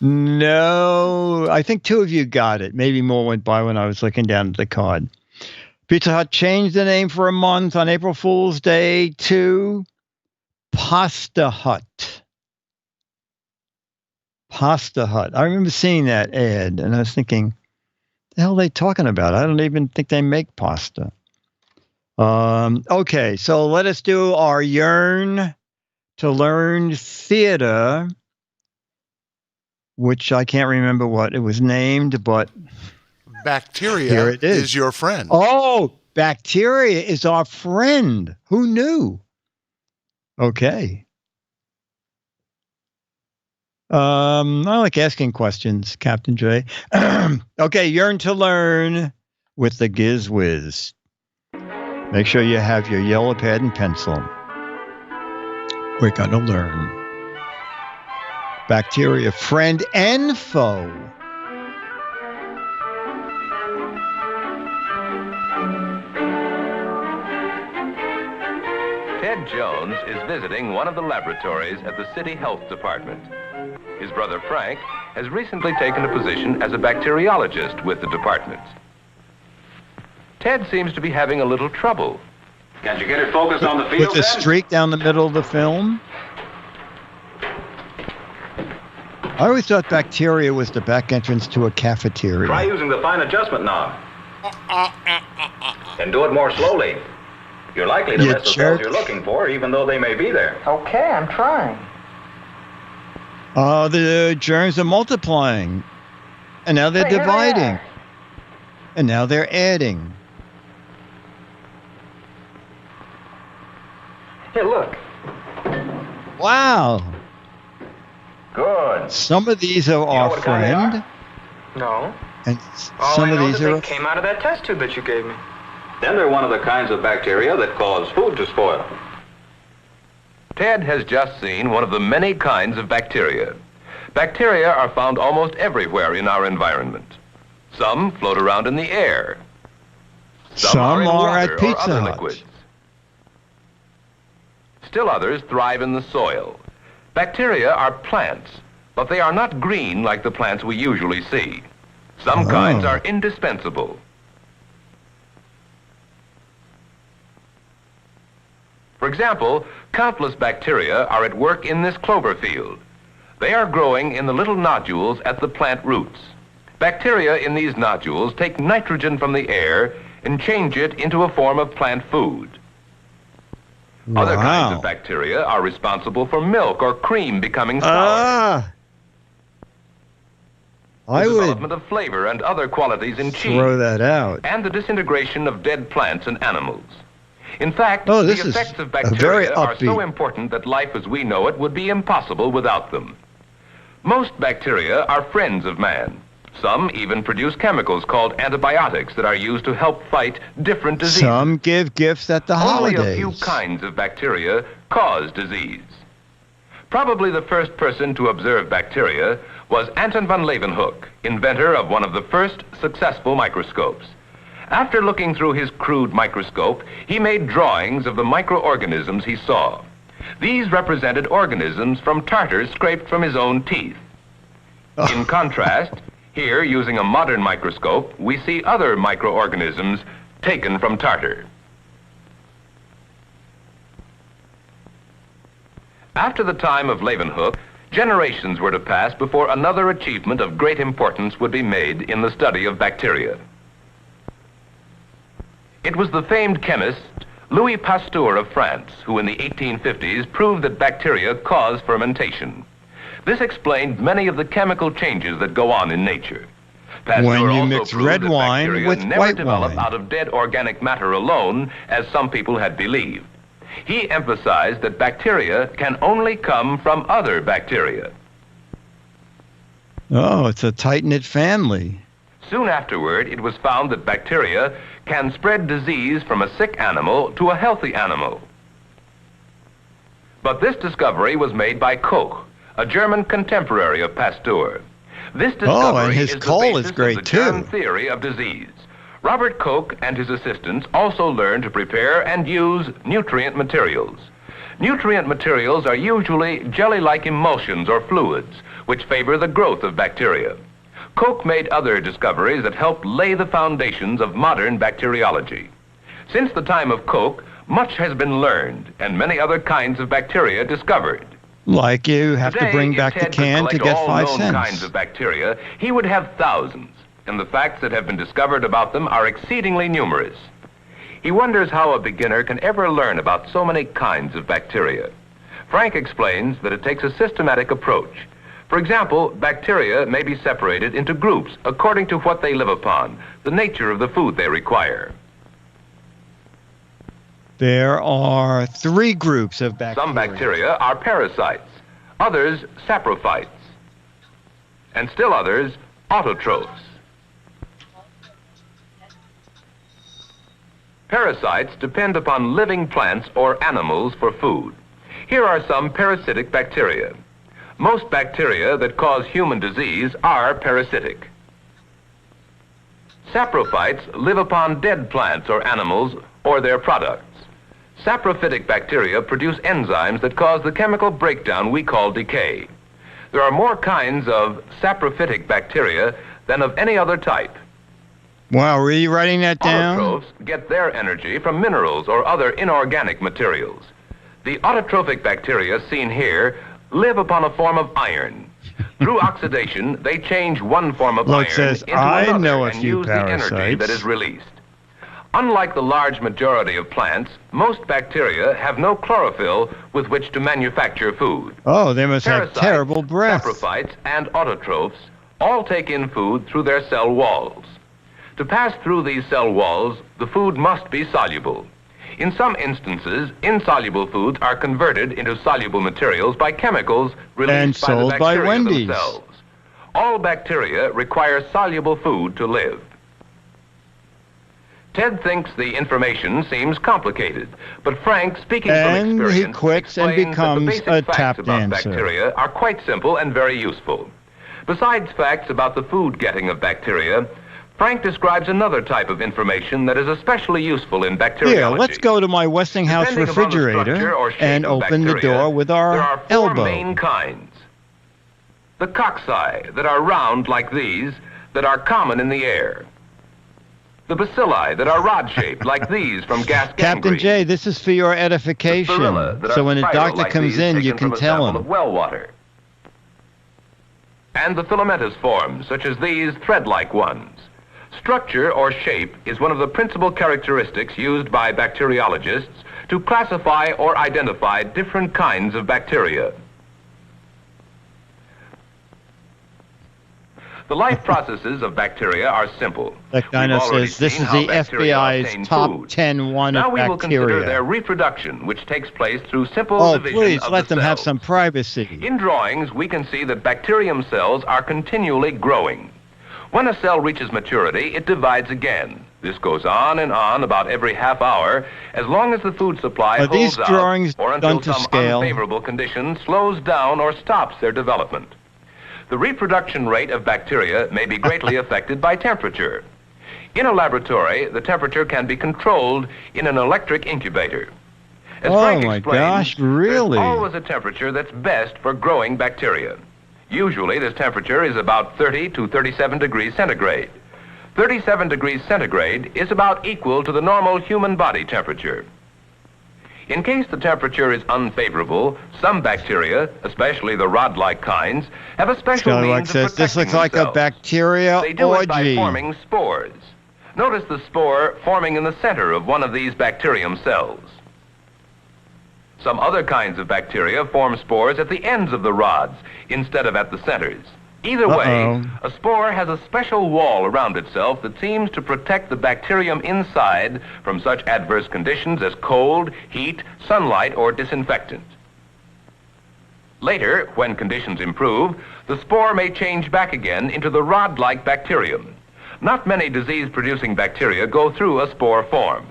Speaker 1: No, I think two of you got it. Maybe more went by when I was looking down at the card. Pizza Hut changed the name for a month on April Fool's Day to Pasta Hut. Pasta Hut. I remember seeing that ad, and I was thinking, the hell are they talking about? I don't even think they make pasta. Okay, so let us do our Yearn to Learn theater, which I can't remember what it was named, but
Speaker 2: Bacteria
Speaker 1: here it is.
Speaker 2: Your friend.
Speaker 1: Oh, bacteria is our friend. Who knew? Okay. I like asking questions, Captain J. Okay, Yearn to Learn with the Giz Wiz. Make sure you have your yellow pad and pencil. We're going to learn. Bacteria, friend and foe.
Speaker 7: Ted Jones is visiting one of the laboratories at the City Health Department. His brother Frank has recently taken a position as a bacteriologist with the department. Ted seems to be having a little trouble.
Speaker 8: Can't you get it focused on the field
Speaker 1: With the
Speaker 8: then?
Speaker 1: streak down the middle of the film? I always thought bacteria was the back entrance to a cafeteria.
Speaker 8: Try using the fine adjustment knob. And do it more slowly. You're likely to
Speaker 1: You
Speaker 8: miss the cells
Speaker 1: jerk.
Speaker 8: you're looking for, even though they may be there.
Speaker 9: Okay, I'm trying.
Speaker 1: The germs are multiplying. And now they're
Speaker 9: Hey, here they
Speaker 1: dividing.
Speaker 9: are.
Speaker 1: And now they're adding.
Speaker 8: Here, look.
Speaker 1: Wow.
Speaker 8: Good.
Speaker 1: Some of these are our
Speaker 8: what kind they are?
Speaker 1: friend.
Speaker 9: No.
Speaker 1: And
Speaker 9: All
Speaker 1: some
Speaker 9: I
Speaker 1: of
Speaker 9: know
Speaker 1: these
Speaker 9: is that
Speaker 1: are...
Speaker 9: they came out of that test tube that you gave me.
Speaker 8: Then they're one of the kinds of bacteria that cause food to spoil.
Speaker 7: Ted has just seen one of the many kinds of bacteria. Bacteria are found almost everywhere in our environment. Some float around in the air. Some are in water
Speaker 1: at
Speaker 7: or
Speaker 1: Pizza
Speaker 7: other
Speaker 1: Hut.
Speaker 7: liquids. Still others thrive in the soil. Bacteria are plants, but they are not green like the plants we usually see. Some kinds are indispensable. For example, countless bacteria are at work in this clover field. They are growing in the little nodules at the plant roots. Bacteria in these nodules take nitrogen from the air and change it into a form of plant food. Other kinds
Speaker 1: Wow.
Speaker 7: of bacteria are responsible for milk or cream becoming sour,
Speaker 1: Ah!
Speaker 7: the
Speaker 1: I would
Speaker 7: development of flavor and other qualities in cheese,
Speaker 1: throw that out.
Speaker 7: and the disintegration of dead plants and animals. In fact,
Speaker 1: Oh,
Speaker 7: the
Speaker 1: this is
Speaker 7: effects of
Speaker 1: a very
Speaker 7: bacteria are so
Speaker 1: upbeat.
Speaker 7: important that life as we know it would be impossible without them. Most bacteria are friends of man. Some even produce chemicals called antibiotics that are used to help fight different diseases.
Speaker 1: Some give gifts at the
Speaker 7: Only
Speaker 1: holidays.
Speaker 7: a few kinds of bacteria cause disease. Probably the first person to observe bacteria was Anton van Leeuwenhoek, inventor of one of the first successful microscopes. After looking through his crude microscope, he made drawings of the microorganisms he saw. These represented organisms from tartar scraped from his own teeth. In contrast, here, using a modern microscope, we see other microorganisms taken from tartar. After the time of Leeuwenhoek, generations were to pass before another achievement of great importance would be made in the study of bacteria. It was the famed chemist Louis Pasteur of France who in the 1850s proved that bacteria cause fermentation. This explained many of the chemical changes that go on in nature. Pasteur
Speaker 1: When you
Speaker 7: also
Speaker 1: mix
Speaker 7: proved
Speaker 1: red
Speaker 7: that
Speaker 1: wine
Speaker 7: bacteria
Speaker 1: with
Speaker 7: never
Speaker 1: white
Speaker 7: develop
Speaker 1: wine.
Speaker 7: out of dead organic matter alone, as some people had believed. He emphasized that bacteria can only come from other bacteria.
Speaker 1: Oh, it's a tight-knit family.
Speaker 7: Soon afterward, it was found that bacteria can spread disease from a sick animal to a healthy animal. But this discovery was made by Koch, a German contemporary of Pasteur. This discovery
Speaker 1: and his
Speaker 7: is the
Speaker 1: coal is
Speaker 7: basis
Speaker 1: great,
Speaker 7: of the germ
Speaker 1: too.
Speaker 7: theory of disease. Robert Koch and his assistants also learned to prepare and use nutrient materials. Nutrient materials are usually jelly-like emulsions or fluids, which favor the growth of bacteria. Koch made other discoveries that helped lay the foundations of modern bacteriology. Since the time of Koch, much has been learned and many other kinds of bacteria discovered.
Speaker 1: Like you have
Speaker 7: Today,
Speaker 1: to bring
Speaker 7: if
Speaker 1: back the
Speaker 7: Ted could
Speaker 1: can to
Speaker 7: collect
Speaker 1: get
Speaker 7: all
Speaker 1: 5
Speaker 7: known
Speaker 1: cents.
Speaker 7: kinds of bacteria, he would have thousands, and the facts that have been discovered about them are exceedingly numerous. He wonders how a beginner can ever learn about so many kinds of bacteria. Frank explains that it takes a systematic approach. For example, bacteria may be separated into groups according to what they live upon, the nature of the food they require.
Speaker 1: There are 3 groups of bacteria.
Speaker 7: Some bacteria are parasites, others saprophytes, and still others autotrophs. Parasites depend upon living plants or animals for food. Here are some parasitic bacteria. Most bacteria that cause human disease are parasitic. Saprophytes live upon dead plants or animals or their products. Saprophytic bacteria produce enzymes that cause the chemical breakdown we call decay. There are more kinds of saprophytic bacteria than of any other type.
Speaker 1: Wow, were you writing that down?
Speaker 7: Autotrophs get their energy from minerals or other inorganic materials. The autotrophic bacteria seen here live upon a form of iron. Through oxidation, they change one form of
Speaker 1: Look,
Speaker 7: iron
Speaker 1: says,
Speaker 7: into
Speaker 1: I
Speaker 7: another
Speaker 1: know a
Speaker 7: and
Speaker 1: few
Speaker 7: use the energy
Speaker 1: parasites.
Speaker 7: that is released. Unlike the large majority of plants, most bacteria have no chlorophyll with which to manufacture food.
Speaker 1: Oh, they must have
Speaker 7: Parasites,
Speaker 1: terrible breath.
Speaker 7: saprophytes, and autotrophs all take in food through their cell walls. To pass through these cell walls, the food must be soluble. In some instances, insoluble foods are converted into soluble materials by chemicals released
Speaker 1: And
Speaker 7: by the
Speaker 1: sold by
Speaker 7: bacteria
Speaker 1: Wendy's.
Speaker 7: themselves. All bacteria require soluble food to live. Ted thinks the information seems complicated, but Frank, speaking
Speaker 1: And
Speaker 7: from
Speaker 1: he
Speaker 7: experience,
Speaker 1: quits and
Speaker 7: explains that the
Speaker 1: becomes
Speaker 7: basic
Speaker 1: a
Speaker 7: facts
Speaker 1: tap
Speaker 7: about
Speaker 1: dancer.
Speaker 7: bacteria are quite simple and very useful. Besides facts about the food getting of bacteria, Frank describes another type of information that is especially useful in bacteriology.
Speaker 1: Here, let's go to my Westinghouse
Speaker 7: Depending upon the structure
Speaker 1: refrigerator
Speaker 7: or shape
Speaker 1: and
Speaker 7: of
Speaker 1: open the
Speaker 7: bacteria,
Speaker 1: door with
Speaker 7: there
Speaker 1: our
Speaker 7: are four
Speaker 1: elbow.
Speaker 7: main kinds. The cocci, that are round like these, that are common in the air. The bacilli, that are rod-shaped like these from gas
Speaker 1: Captain
Speaker 7: gangrene.
Speaker 1: J, this is for your edification.
Speaker 7: Spirilla, that
Speaker 1: So
Speaker 7: are
Speaker 1: when a
Speaker 7: spiral
Speaker 1: doctor
Speaker 7: like
Speaker 1: comes
Speaker 7: these,
Speaker 1: in, you
Speaker 7: taken
Speaker 1: can
Speaker 7: from a
Speaker 1: tell
Speaker 7: sample
Speaker 1: him.
Speaker 7: of well water. And the filamentous forms, such as these thread-like ones. Structure or shape is one of the principal characteristics used by bacteriologists to classify or identify different kinds of bacteria. The life processes of bacteria are simple.
Speaker 1: That kind
Speaker 7: We've
Speaker 1: of
Speaker 7: already
Speaker 1: says, this
Speaker 7: seen
Speaker 1: is
Speaker 7: how
Speaker 1: the
Speaker 7: bacteria obtain
Speaker 1: FBI's top
Speaker 7: food.
Speaker 1: 10 one
Speaker 7: Now
Speaker 1: of
Speaker 7: we will consider
Speaker 1: bacteria.
Speaker 7: their reproduction, which takes place through simple
Speaker 1: Oh,
Speaker 7: division
Speaker 1: please,
Speaker 7: of
Speaker 1: let
Speaker 7: the
Speaker 1: them have
Speaker 7: cells.
Speaker 1: some privacy.
Speaker 7: In drawings, we can see that bacterium cells are continually growing. When a cell reaches maturity, it divides again. This goes on and on about every half hour, as long as the food supply
Speaker 1: Are
Speaker 7: holds
Speaker 1: these
Speaker 7: out,
Speaker 1: drawings
Speaker 7: or until
Speaker 1: done to
Speaker 7: some
Speaker 1: scale?
Speaker 7: unfavorable condition slows down or stops their development. The reproduction rate of bacteria may be greatly affected by temperature. In a laboratory, the temperature can be controlled in an electric incubator. As
Speaker 1: Oh
Speaker 7: Frank
Speaker 1: my
Speaker 7: explained,
Speaker 1: gosh, really?
Speaker 7: there's always a temperature that's best for growing bacteria. Usually, this temperature is about 30 to 37 degrees centigrade. 37 degrees centigrade is about equal to the normal human body temperature. In case the temperature is unfavorable, some bacteria, especially the rod-like kinds, have a special
Speaker 1: Scallywag
Speaker 7: means of
Speaker 1: says,
Speaker 7: protecting
Speaker 1: this looks like a
Speaker 7: themselves.
Speaker 1: bacteria
Speaker 7: They do it by
Speaker 1: orgy.
Speaker 7: forming spores. Notice the spore forming in the center of one of these bacterium cells. Some other kinds of bacteria form spores at the ends of the rods instead of at the centers. Either way, a spore has a special wall around itself that seems to protect the bacterium inside from such adverse conditions as cold, heat, sunlight, or disinfectant. Later, when conditions improve, the spore may change back again into the rod-like bacterium. Not many disease-producing bacteria go through a spore form.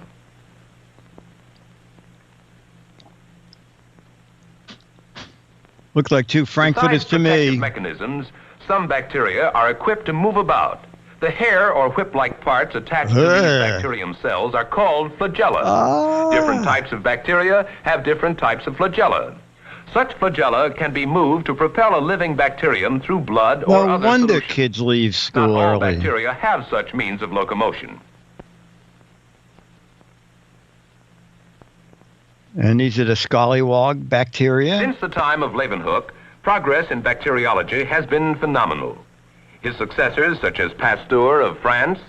Speaker 1: Look like two Frankfurters
Speaker 7: Besides
Speaker 1: to
Speaker 7: protective
Speaker 1: me.
Speaker 7: mechanisms, some bacteria are equipped to move about. The hair or whip-like parts attached to these bacterium cells are called flagella. Different types of bacteria have different types of flagella. Such flagella can be moved to propel a living bacterium through blood or
Speaker 1: No
Speaker 7: other
Speaker 1: wonder
Speaker 7: solutions.
Speaker 1: kids leave
Speaker 7: Not
Speaker 1: school
Speaker 7: all
Speaker 1: early.
Speaker 7: bacteria have such means of locomotion.
Speaker 1: And these are the scallywag bacteria?
Speaker 7: Since the time of Leeuwenhoek, progress in bacteriology has been phenomenal. His successors, such as Pasteur of France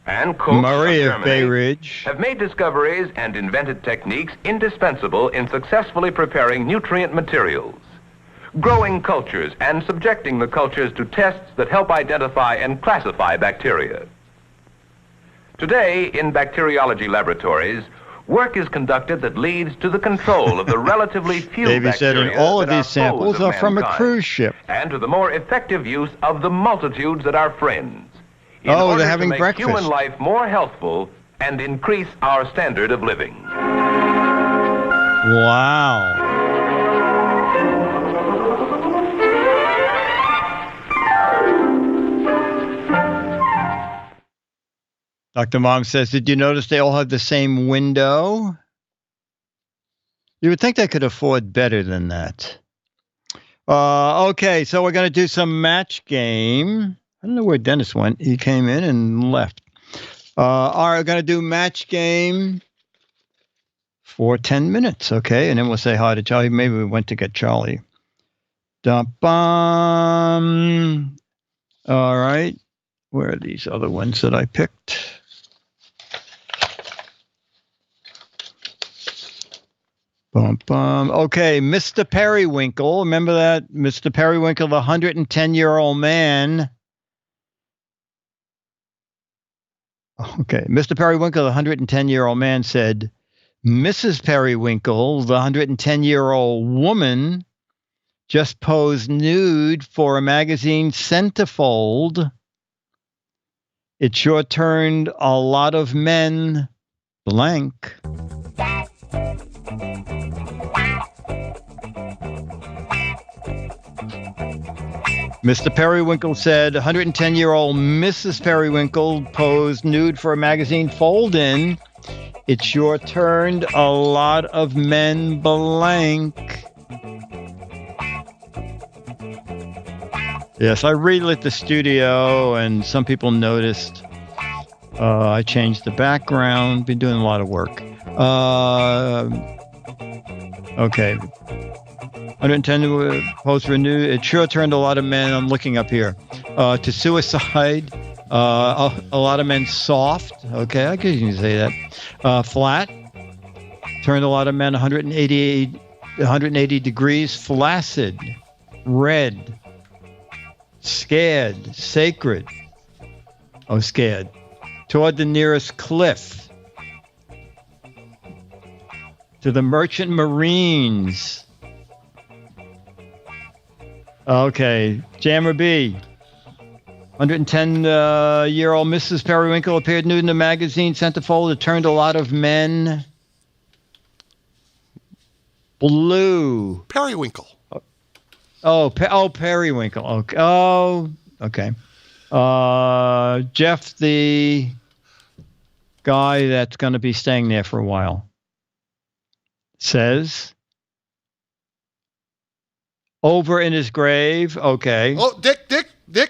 Speaker 7: and Koch
Speaker 1: Murray
Speaker 7: of
Speaker 1: of Bay
Speaker 7: Germany,
Speaker 1: Ridge.
Speaker 7: have made discoveries and invented techniques indispensable in successfully preparing nutrient materials, growing cultures, and subjecting the cultures to tests that help identify and classify bacteria. Today, in bacteriology laboratories, work is conducted that leads to the control of the relatively few
Speaker 1: Davey said,
Speaker 7: bacteria
Speaker 1: and all of
Speaker 7: that
Speaker 1: these
Speaker 7: are
Speaker 1: samples
Speaker 7: foes of
Speaker 1: are from a
Speaker 7: mankind,
Speaker 1: cruise ship.
Speaker 7: and to the more effective use of the multitudes that are friends. In
Speaker 1: Oh,
Speaker 7: order
Speaker 1: they're having
Speaker 7: to make
Speaker 1: breakfast.
Speaker 7: human life more healthful and increase our standard of living.
Speaker 1: Wow. Dr. Mom says, did you notice they all have the same window? You would think they could afford better than that. Okay, so we're going to do some match game. I don't know where Dennis went. He came in and left. All right, we're going to do match game for 10 minutes, okay? And then we'll say hi to Charlie. Maybe we went to get Charlie. Dum-bum. All right. Where are these other ones that I picked? Bum-bum. Okay, Mr. Periwinkle. Remember that? Mr. Periwinkle, the 110-year-old man. Okay, Mr. Periwinkle, the 110-year-old man said, Mrs. Periwinkle, the 110-year-old woman, just posed nude for a magazine centerfold. It sure turned a lot of men blank. Mr. Periwinkle said 110-year-old Mrs. Periwinkle posed nude for a magazine fold-in. It sure turned a lot of men blank. Yes, I relit the studio, and some people noticed. I changed the background. Been doing a lot of work. Okay. 110 posts renewed. It sure turned a lot of men, I'm looking up here, to suicide. A lot of men soft. Okay, I guess you can say that. Flat. Turned a lot of men 180 degrees. Flaccid. Red. Scared. Sacred. Oh, scared. Toward the nearest cliff. To the merchant marines. Okay, Jammer B. 110-year-old Mrs. Periwinkle appeared nude in the magazine centerfold. It turned a lot of men blue.
Speaker 2: Periwinkle.
Speaker 1: Periwinkle. Okay. Oh, okay. Jeff, the guy that's going to be staying there for a while, says... Over in his grave. Okay.
Speaker 2: Oh, Dick,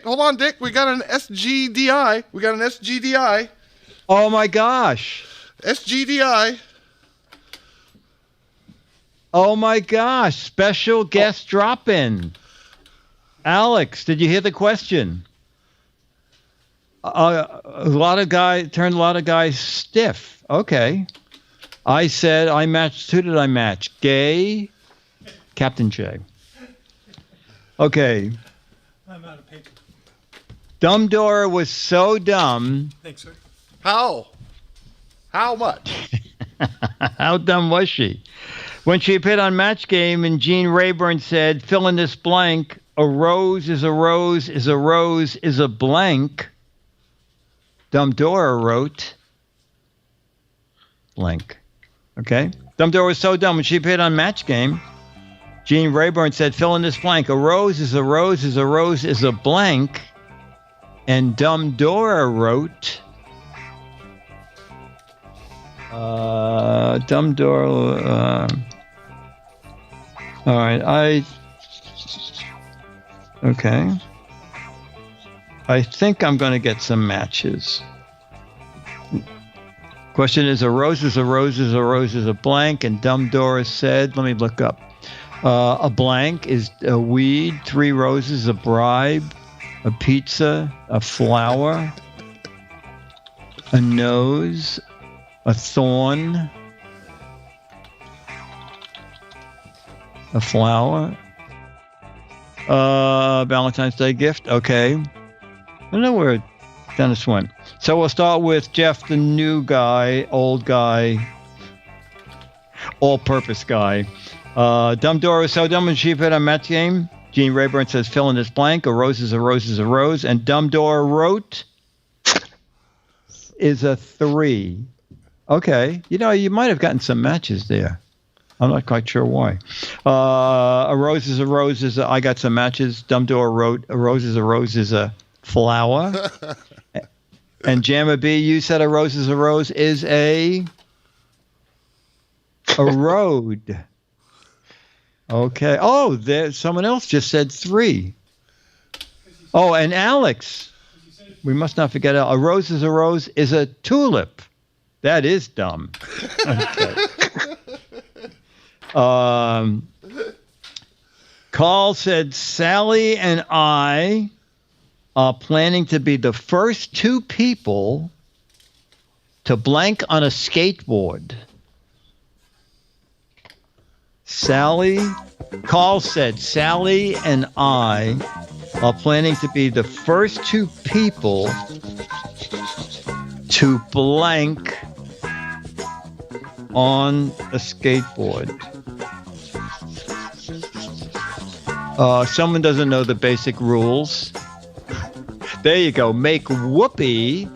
Speaker 2: hold on, Dick. We got an SGDI.
Speaker 1: Oh my gosh.
Speaker 2: SGDI.
Speaker 1: Oh my gosh. Special guest drop-in. Alex, did you hear the question? Turned a lot of guys stiff. Okay. I said I matched. Who did I match? Gay? Captain J. Okay.
Speaker 3: I'm out of paper.
Speaker 1: Dumbledore was so dumb.
Speaker 3: Thanks, sir.
Speaker 2: How much?
Speaker 1: How dumb was she? When she appeared on Match Game and Gene Rayburn said, fill in this blank, a rose is a rose is a rose is a blank, Dumbledore wrote blank. Okay? Dumbledore was so dumb when she appeared on Match Game. Gene Rayburn said, fill in this blank. A rose is a rose is a rose is a blank. And Dumbledore wrote... Dumbledore... all right, okay. I think I'm going to get some matches. Question is, a rose is a rose is a rose is a blank. And Dumbledore said, let me look up. A blank is a weed, 3 roses, a bribe, a pizza, a flower, a nose, a thorn, a flower, Valentine's Day gift. Okay. I don't know where Dennis went. So we'll start with Jeff, the new guy, old guy, all-purpose guy. Dumbledore is so dumb when she put on Match Game. Gene Rayburn says, fill in this blank. A rose is a rose is a rose. And Dumbledore wrote is a 3. Okay. You know, you might have gotten some matches there. I'm not quite sure why. A rose is a rose is a, I got some matches. Dumbledore wrote a rose is a flower. And Jammer B, you said a rose is a road. Okay. Oh, there someone else just said 3. Oh, and Alex We must not forget a rose is a tulip. That is dumb. Okay. Carl said, Sally and I are planning to be the first two people to blank on a skateboard. Carl said, Sally and I are planning to be the first two people to blank on a skateboard. Someone doesn't know the basic rules. There you go. Make whoopee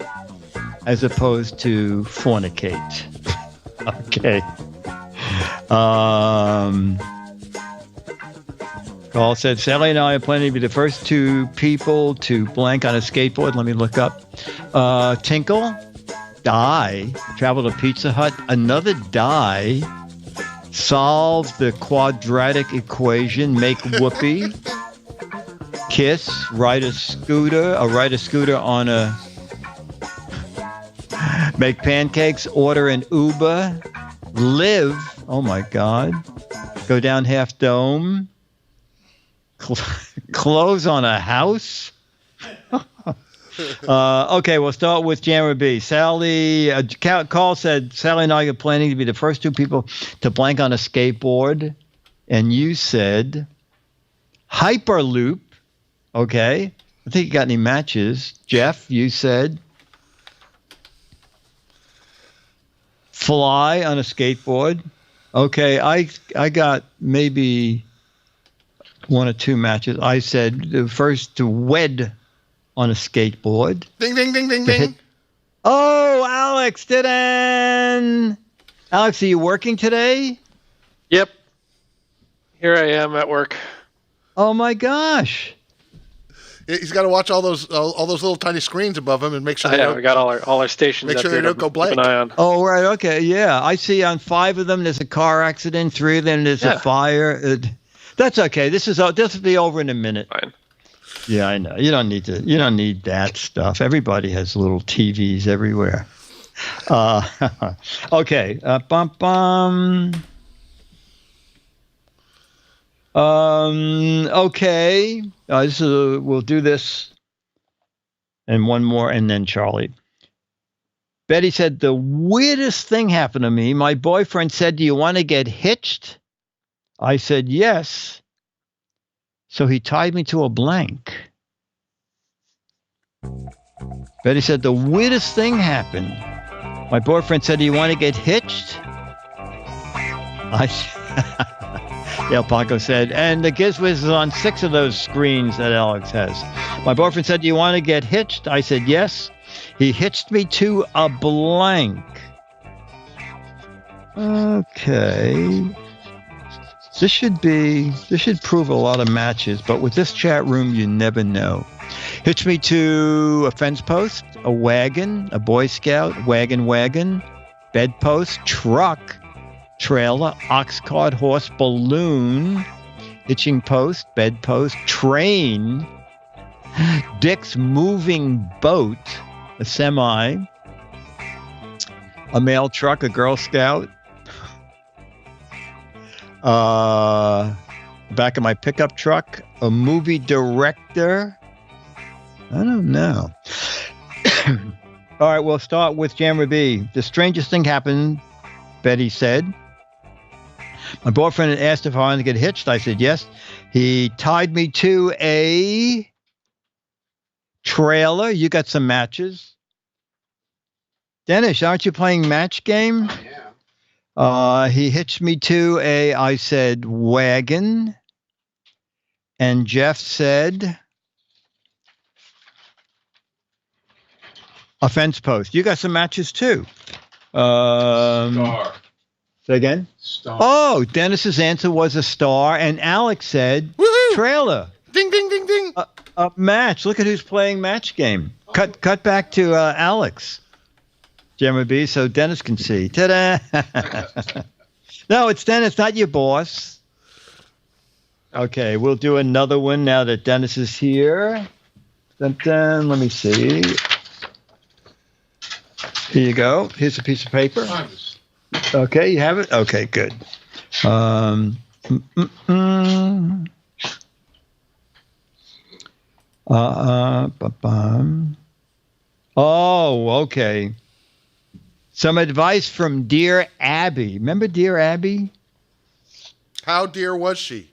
Speaker 1: as opposed to fornicate. Okay. Carl said, Sally and I are planning to be the first two people to blank on a skateboard. Let me look up. Tinkle, die, travel to Pizza Hut. Another die, solve the quadratic equation, make whoopee. Kiss, ride a scooter on a, make pancakes, order an Uber, live, oh my God, go down Half Dome, close on a house. Okay, we'll start with Jammer B. Carl said, Sally and I are planning to be the first two people to blank on a skateboard. And you said, Hyperloop. Okay. I think you got any matches. Jeff, you said, fly on a skateboard. Okay, I got maybe one or two matches. I said the first to wed on a skateboard.
Speaker 2: Ding, ding, ding, ding, ding.
Speaker 1: Oh, Alex didn't. Alex, are you working today?
Speaker 10: Yep. Here I am at work.
Speaker 1: Oh my gosh.
Speaker 2: He's got to watch all those little tiny screens above him and make sure.
Speaker 10: We got all our stations.
Speaker 2: Make sure they don't go blank.
Speaker 10: Keep an eye on.
Speaker 1: Oh right, okay, yeah. I see on 5 of them there's a car accident. 3 of them there's a fire. That's okay. This will be over in a minute.
Speaker 10: Fine.
Speaker 1: Yeah, I know. You don't need that stuff. Everybody has little TVs everywhere. Okay. Okay. We'll do this and one more, and then Charlie. Betty said, the weirdest thing happened to me. My boyfriend said, do you want to get hitched? I said, yes. So he tied me to a blank. Betty said, the weirdest thing happened. My boyfriend said, do you want to get hitched? Dale Paco said, and the GizFiz is on 6 of those screens that Alex has. My boyfriend said, do you want to get hitched? I said, yes. He hitched me to a blank. Okay. This should prove a lot of matches, but with this chat room, you never know. Hitch me to a fence post, a wagon, a Boy Scout, wagon, bedpost, truck, trailer, ox cart, horse, balloon, hitching post, bedpost, train, Dick's moving boat, a semi, a mail truck, a Girl Scout, back of my pickup truck, a movie director. I don't know. All right, we'll start with Jammer B. The strangest thing happened, Betty said. My boyfriend had asked if I wanted to get hitched. I said yes. He tied me to a trailer. You got some matches. Dennis, aren't you playing match game? Yeah. He hitched me to I said, wagon. And Jeff said, a fence post. You got some matches too.
Speaker 11: Star.
Speaker 1: Say again?
Speaker 11: Star.
Speaker 1: Oh, Dennis's answer was a star. And Alex said,
Speaker 2: woohoo!
Speaker 1: Trailer.
Speaker 2: Ding, ding, ding, ding.
Speaker 1: A match. Look at who's playing match game. Cut back to Alex. Jammer B, so Dennis can see. Ta-da! No, it's Dennis, not your boss. Okay, we'll do another one now that Dennis is here. Dun. Let me see. Here you go. Here's a piece of paper. Okay, you have it? Okay, good. Oh, okay. Some advice from Dear Abby. Remember Dear Abby?
Speaker 2: How dear was she?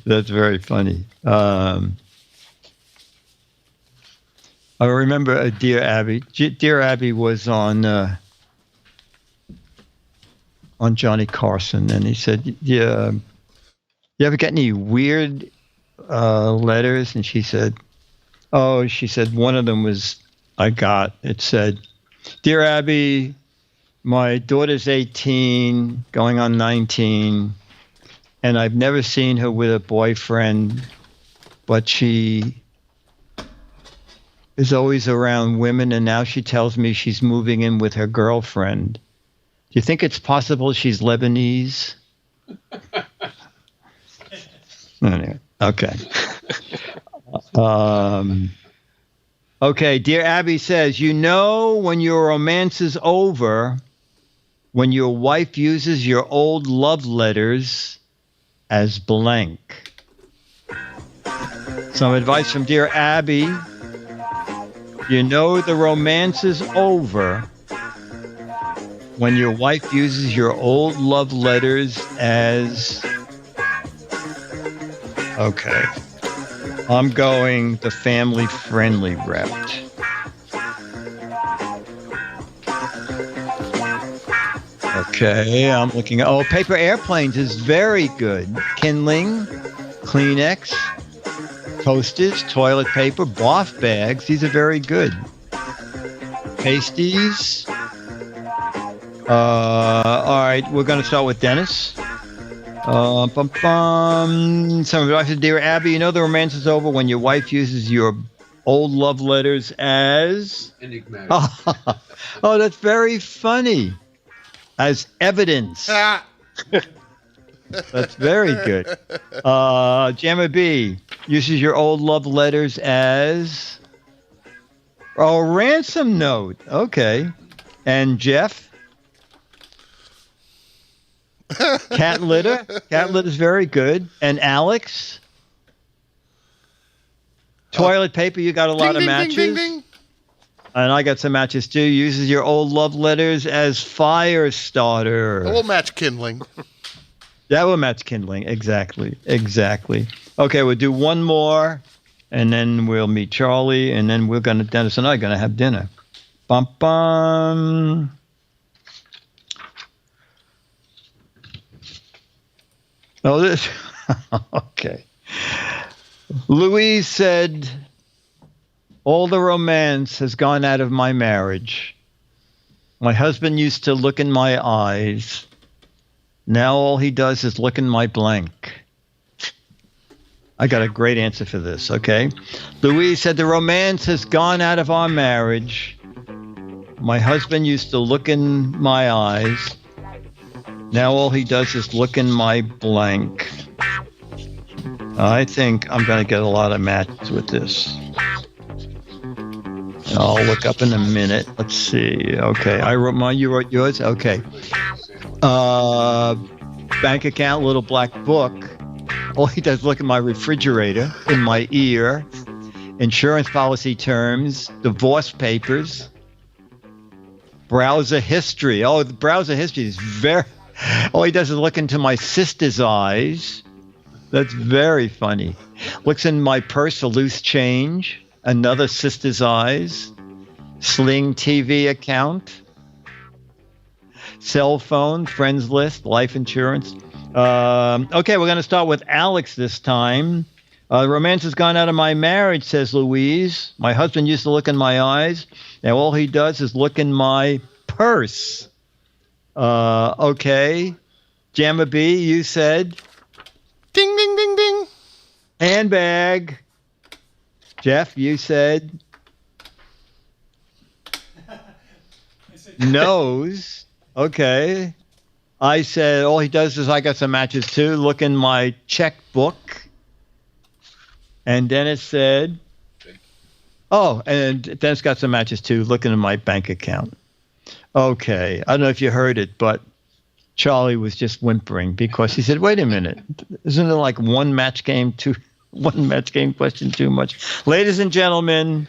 Speaker 1: That's very funny. I remember Dear Abby. Dear Abby was on Johnny Carson, and he said, "Yeah, you ever get any weird letters?" And she said, one of them was it said, "Dear Abby, my daughter's 18, going on 19, and I've never seen her with a boyfriend, but she is always around women, and now she tells me she's moving in with her girlfriend. Do you think it's possible she's Lebanese?" Anyway, okay. Okay, Dear Abby says, when your romance is over, when your wife uses your old love letters as blank. Some advice from Dear Abby. The romance is over when your wife uses your old love letters as... Okay. I'm going the family-friendly route. Okay, I'm looking at... Oh, paper airplanes is very good. Kindling, Kleenex, toasters, toilet paper, bath bags. These are very good. Pasties. All right, we're going to start with Dennis. Some advice to Dear Abby. The romance is over when your wife uses your old love letters as...
Speaker 11: Enigmatic.
Speaker 1: Oh, that's very funny. As evidence. That's very good. Jamma B uses your old love letters as... Oh, ransom note. Okay. And Jeff? Cat litter. Cat litter is very good. And Alex? Toilet paper. You got a lot of matches.
Speaker 2: Ding, ding, ding.
Speaker 1: And I got some matches too. Uses your old love letters as fire starter.
Speaker 2: We'll match kindling.
Speaker 1: That will match kindling. Exactly. Okay, we'll do one more, and then we'll meet Charlie, and then Dennis and I are gonna have dinner. Bum bum. Oh, this. Okay. Louise said, "All the romance has gone out of my marriage. My husband used to look in my eyes. Now all he does is look in my blank." I got a great answer for this, okay? Louise said, "The romance has gone out of our marriage. My husband used to look in my eyes. Now all he does is look in my blank." I think I'm going to get a lot of matches with this. I'll look up in a minute. Let's see. Okay, I wrote mine. You wrote yours? Okay. Bank account, little black book. All he does is look at my refrigerator, in my ear. Insurance policy terms, divorce papers. Browser history. Oh, the browser history is very... All he does is look into my sister's eyes. That's very funny. Looks in my purse for loose change. Another sister's eyes. Sling TV account. Cell phone, friends list, life insurance. Okay, we're going to start with Alex this time. Romance has gone out of my marriage, says Louise. My husband used to look in my eyes. Now all he does is look in my purse. Okay. Jamma B, you said...
Speaker 2: Ding, ding, ding, ding.
Speaker 1: Handbag. Jeff, you said... Nose. Okay. I said, all he does is, I got some matches too. Look in my checkbook. And Dennis said, oh, and Dennis got some matches too. Looking at my bank account. Okay. I don't know if you heard it, but Charlie was just whimpering because he said, wait a minute. Isn't it like one match game question too much? Ladies and gentlemen,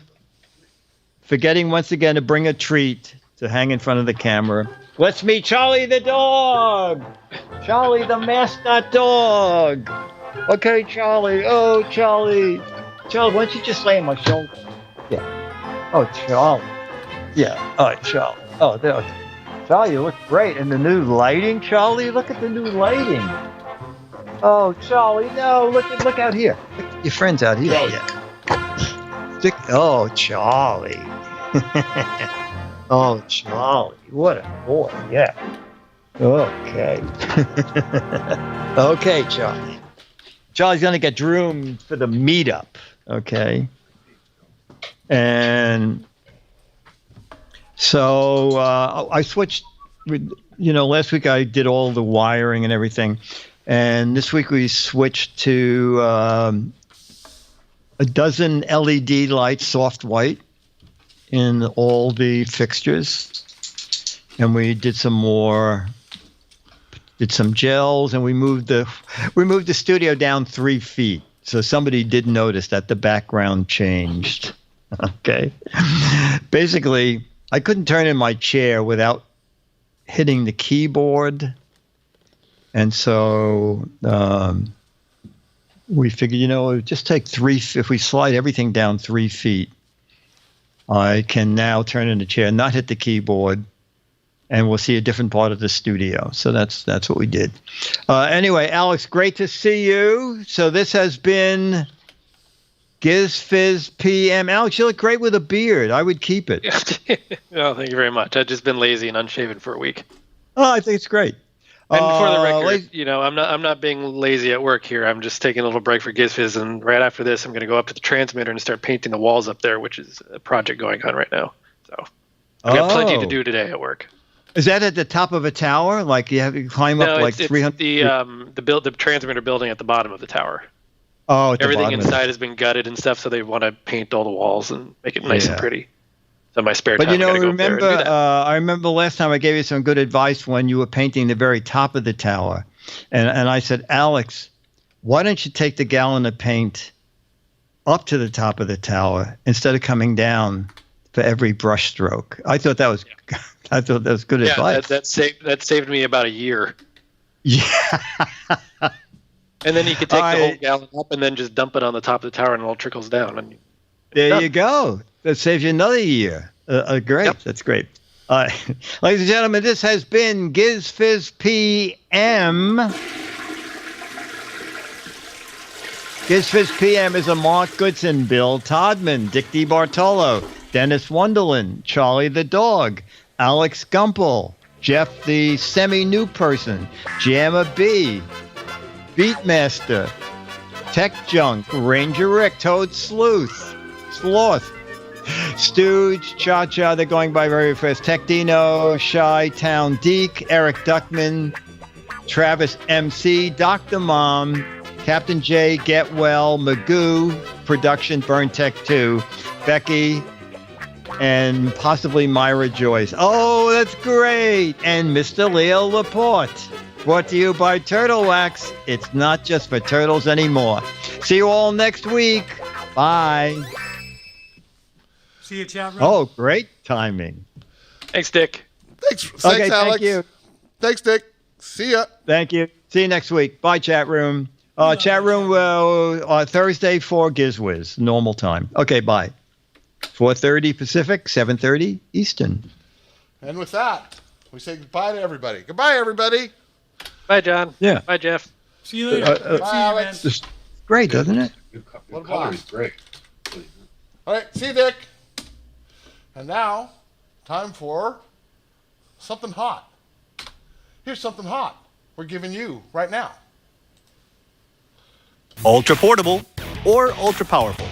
Speaker 1: forgetting once again to bring a treat to hang in front of the camera. Let's meet Charlie the dog. Charlie the mascot dog. Okay, Charlie. Oh, Charlie. Charlie, why don't you just lay on my shoulder? Yeah. Oh, Charlie. Yeah. All right, Charlie. Oh, there. Charlie, you look great. And the new lighting, Charlie. Look at the new lighting. Oh, Charlie, no. Look out here. Look at your friends out here. Yeah. Oh, Charlie. Oh, Charlie. What a boy. Yeah. Okay. Okay, Charlie. Charlie's going to get groomed for the meetup. Okay. And so I switched. Last week I did all the wiring and everything. And this week we switched to a dozen LED lights, soft white, in all the fixtures. And we did some gels, and we moved the studio down 3 feet. So somebody did notice that the background changed. Okay. Basically, I couldn't turn in my chair without hitting the keyboard. And so we figured, it would just take if we slide everything down 3 feet, I can now turn in the chair, not hit the keyboard, and we'll see a different part of the studio. So that's what we did. Anyway, Alex, great to see you. So this has been GizFiz PM. Alex, you look great with a beard. I would keep it.
Speaker 10: Oh, thank you very much. I've just been lazy and unshaven for a week.
Speaker 1: Oh, I think it's great.
Speaker 10: And for the record, I'm not being lazy at work here. I'm just taking a little break for GizFiz, and right after this, I'm going to go up to the transmitter and start painting the walls up there, which is a project going on right now. So I've got plenty to do today at work.
Speaker 1: Is that at the top of a tower? Like you have to climb up like 300?
Speaker 10: The transmitter building at the bottom of the tower.
Speaker 1: Oh,
Speaker 10: everything inside has been gutted and stuff, so they want to paint all the walls and make it nice and pretty. So my spare time.
Speaker 1: But I remember last time I gave you some good advice when you were painting the very top of the tower, and I said, Alex, why don't you take the gallon of paint up to the top of the tower instead of coming down for every brush stroke? I thought that was good advice.
Speaker 10: That saved me about a year.
Speaker 1: Yeah.
Speaker 10: And then you could take the whole gallon up and then just dump it on the top of the tower, and it all trickles down. And
Speaker 1: there you go. That saves you another year. Great. Yep. That's great. Ladies and gentlemen, this has been GizFiz PM. GizFiz PM is a Mark Goodson, Bill Todman, Dick DeBartolo, Dennis Wonderland, Charlie the dog, Alex Gumpel, Jeff the semi-new person, Jamma B, Beatmaster, Tech Junk, Ranger Rick, Toad Sloth, Stooge, Cha-Cha, they're going by very fast, Tech Dino, Shy Town Deke, Eric Duckman, Travis MC, Dr. Mom, Captain J, Get Well, Magoo, Production, Burn Tech 2, Becky, and possibly Myra Joyce. Oh, that's great! And Mr. Leo Laporte. Brought to you by Turtle Wax. It's not just for turtles anymore. See you all next week. Bye.
Speaker 3: See you, chat room.
Speaker 1: Oh, great timing.
Speaker 10: Thanks, Dick.
Speaker 2: Thanks,
Speaker 1: okay,
Speaker 2: Alex.
Speaker 1: Thank you.
Speaker 2: Thanks, Dick. See ya.
Speaker 1: Thank you. See you next week. Bye, chat room. Chat room Thursday for GizWiz, normal time. Okay, bye. 4:30 Pacific, 7:30 Eastern.
Speaker 2: And with that, we say goodbye to everybody. Goodbye, everybody.
Speaker 10: Bye, John.
Speaker 1: Yeah.
Speaker 10: Bye, Jeff.
Speaker 3: See you later.
Speaker 2: Bye, Alex.
Speaker 1: It's great, doesn't it?
Speaker 2: Your color is great. All right, see you, Dick. And now, time for something hot. Here's something hot we're giving you right now.
Speaker 11: Ultra portable or ultra powerful.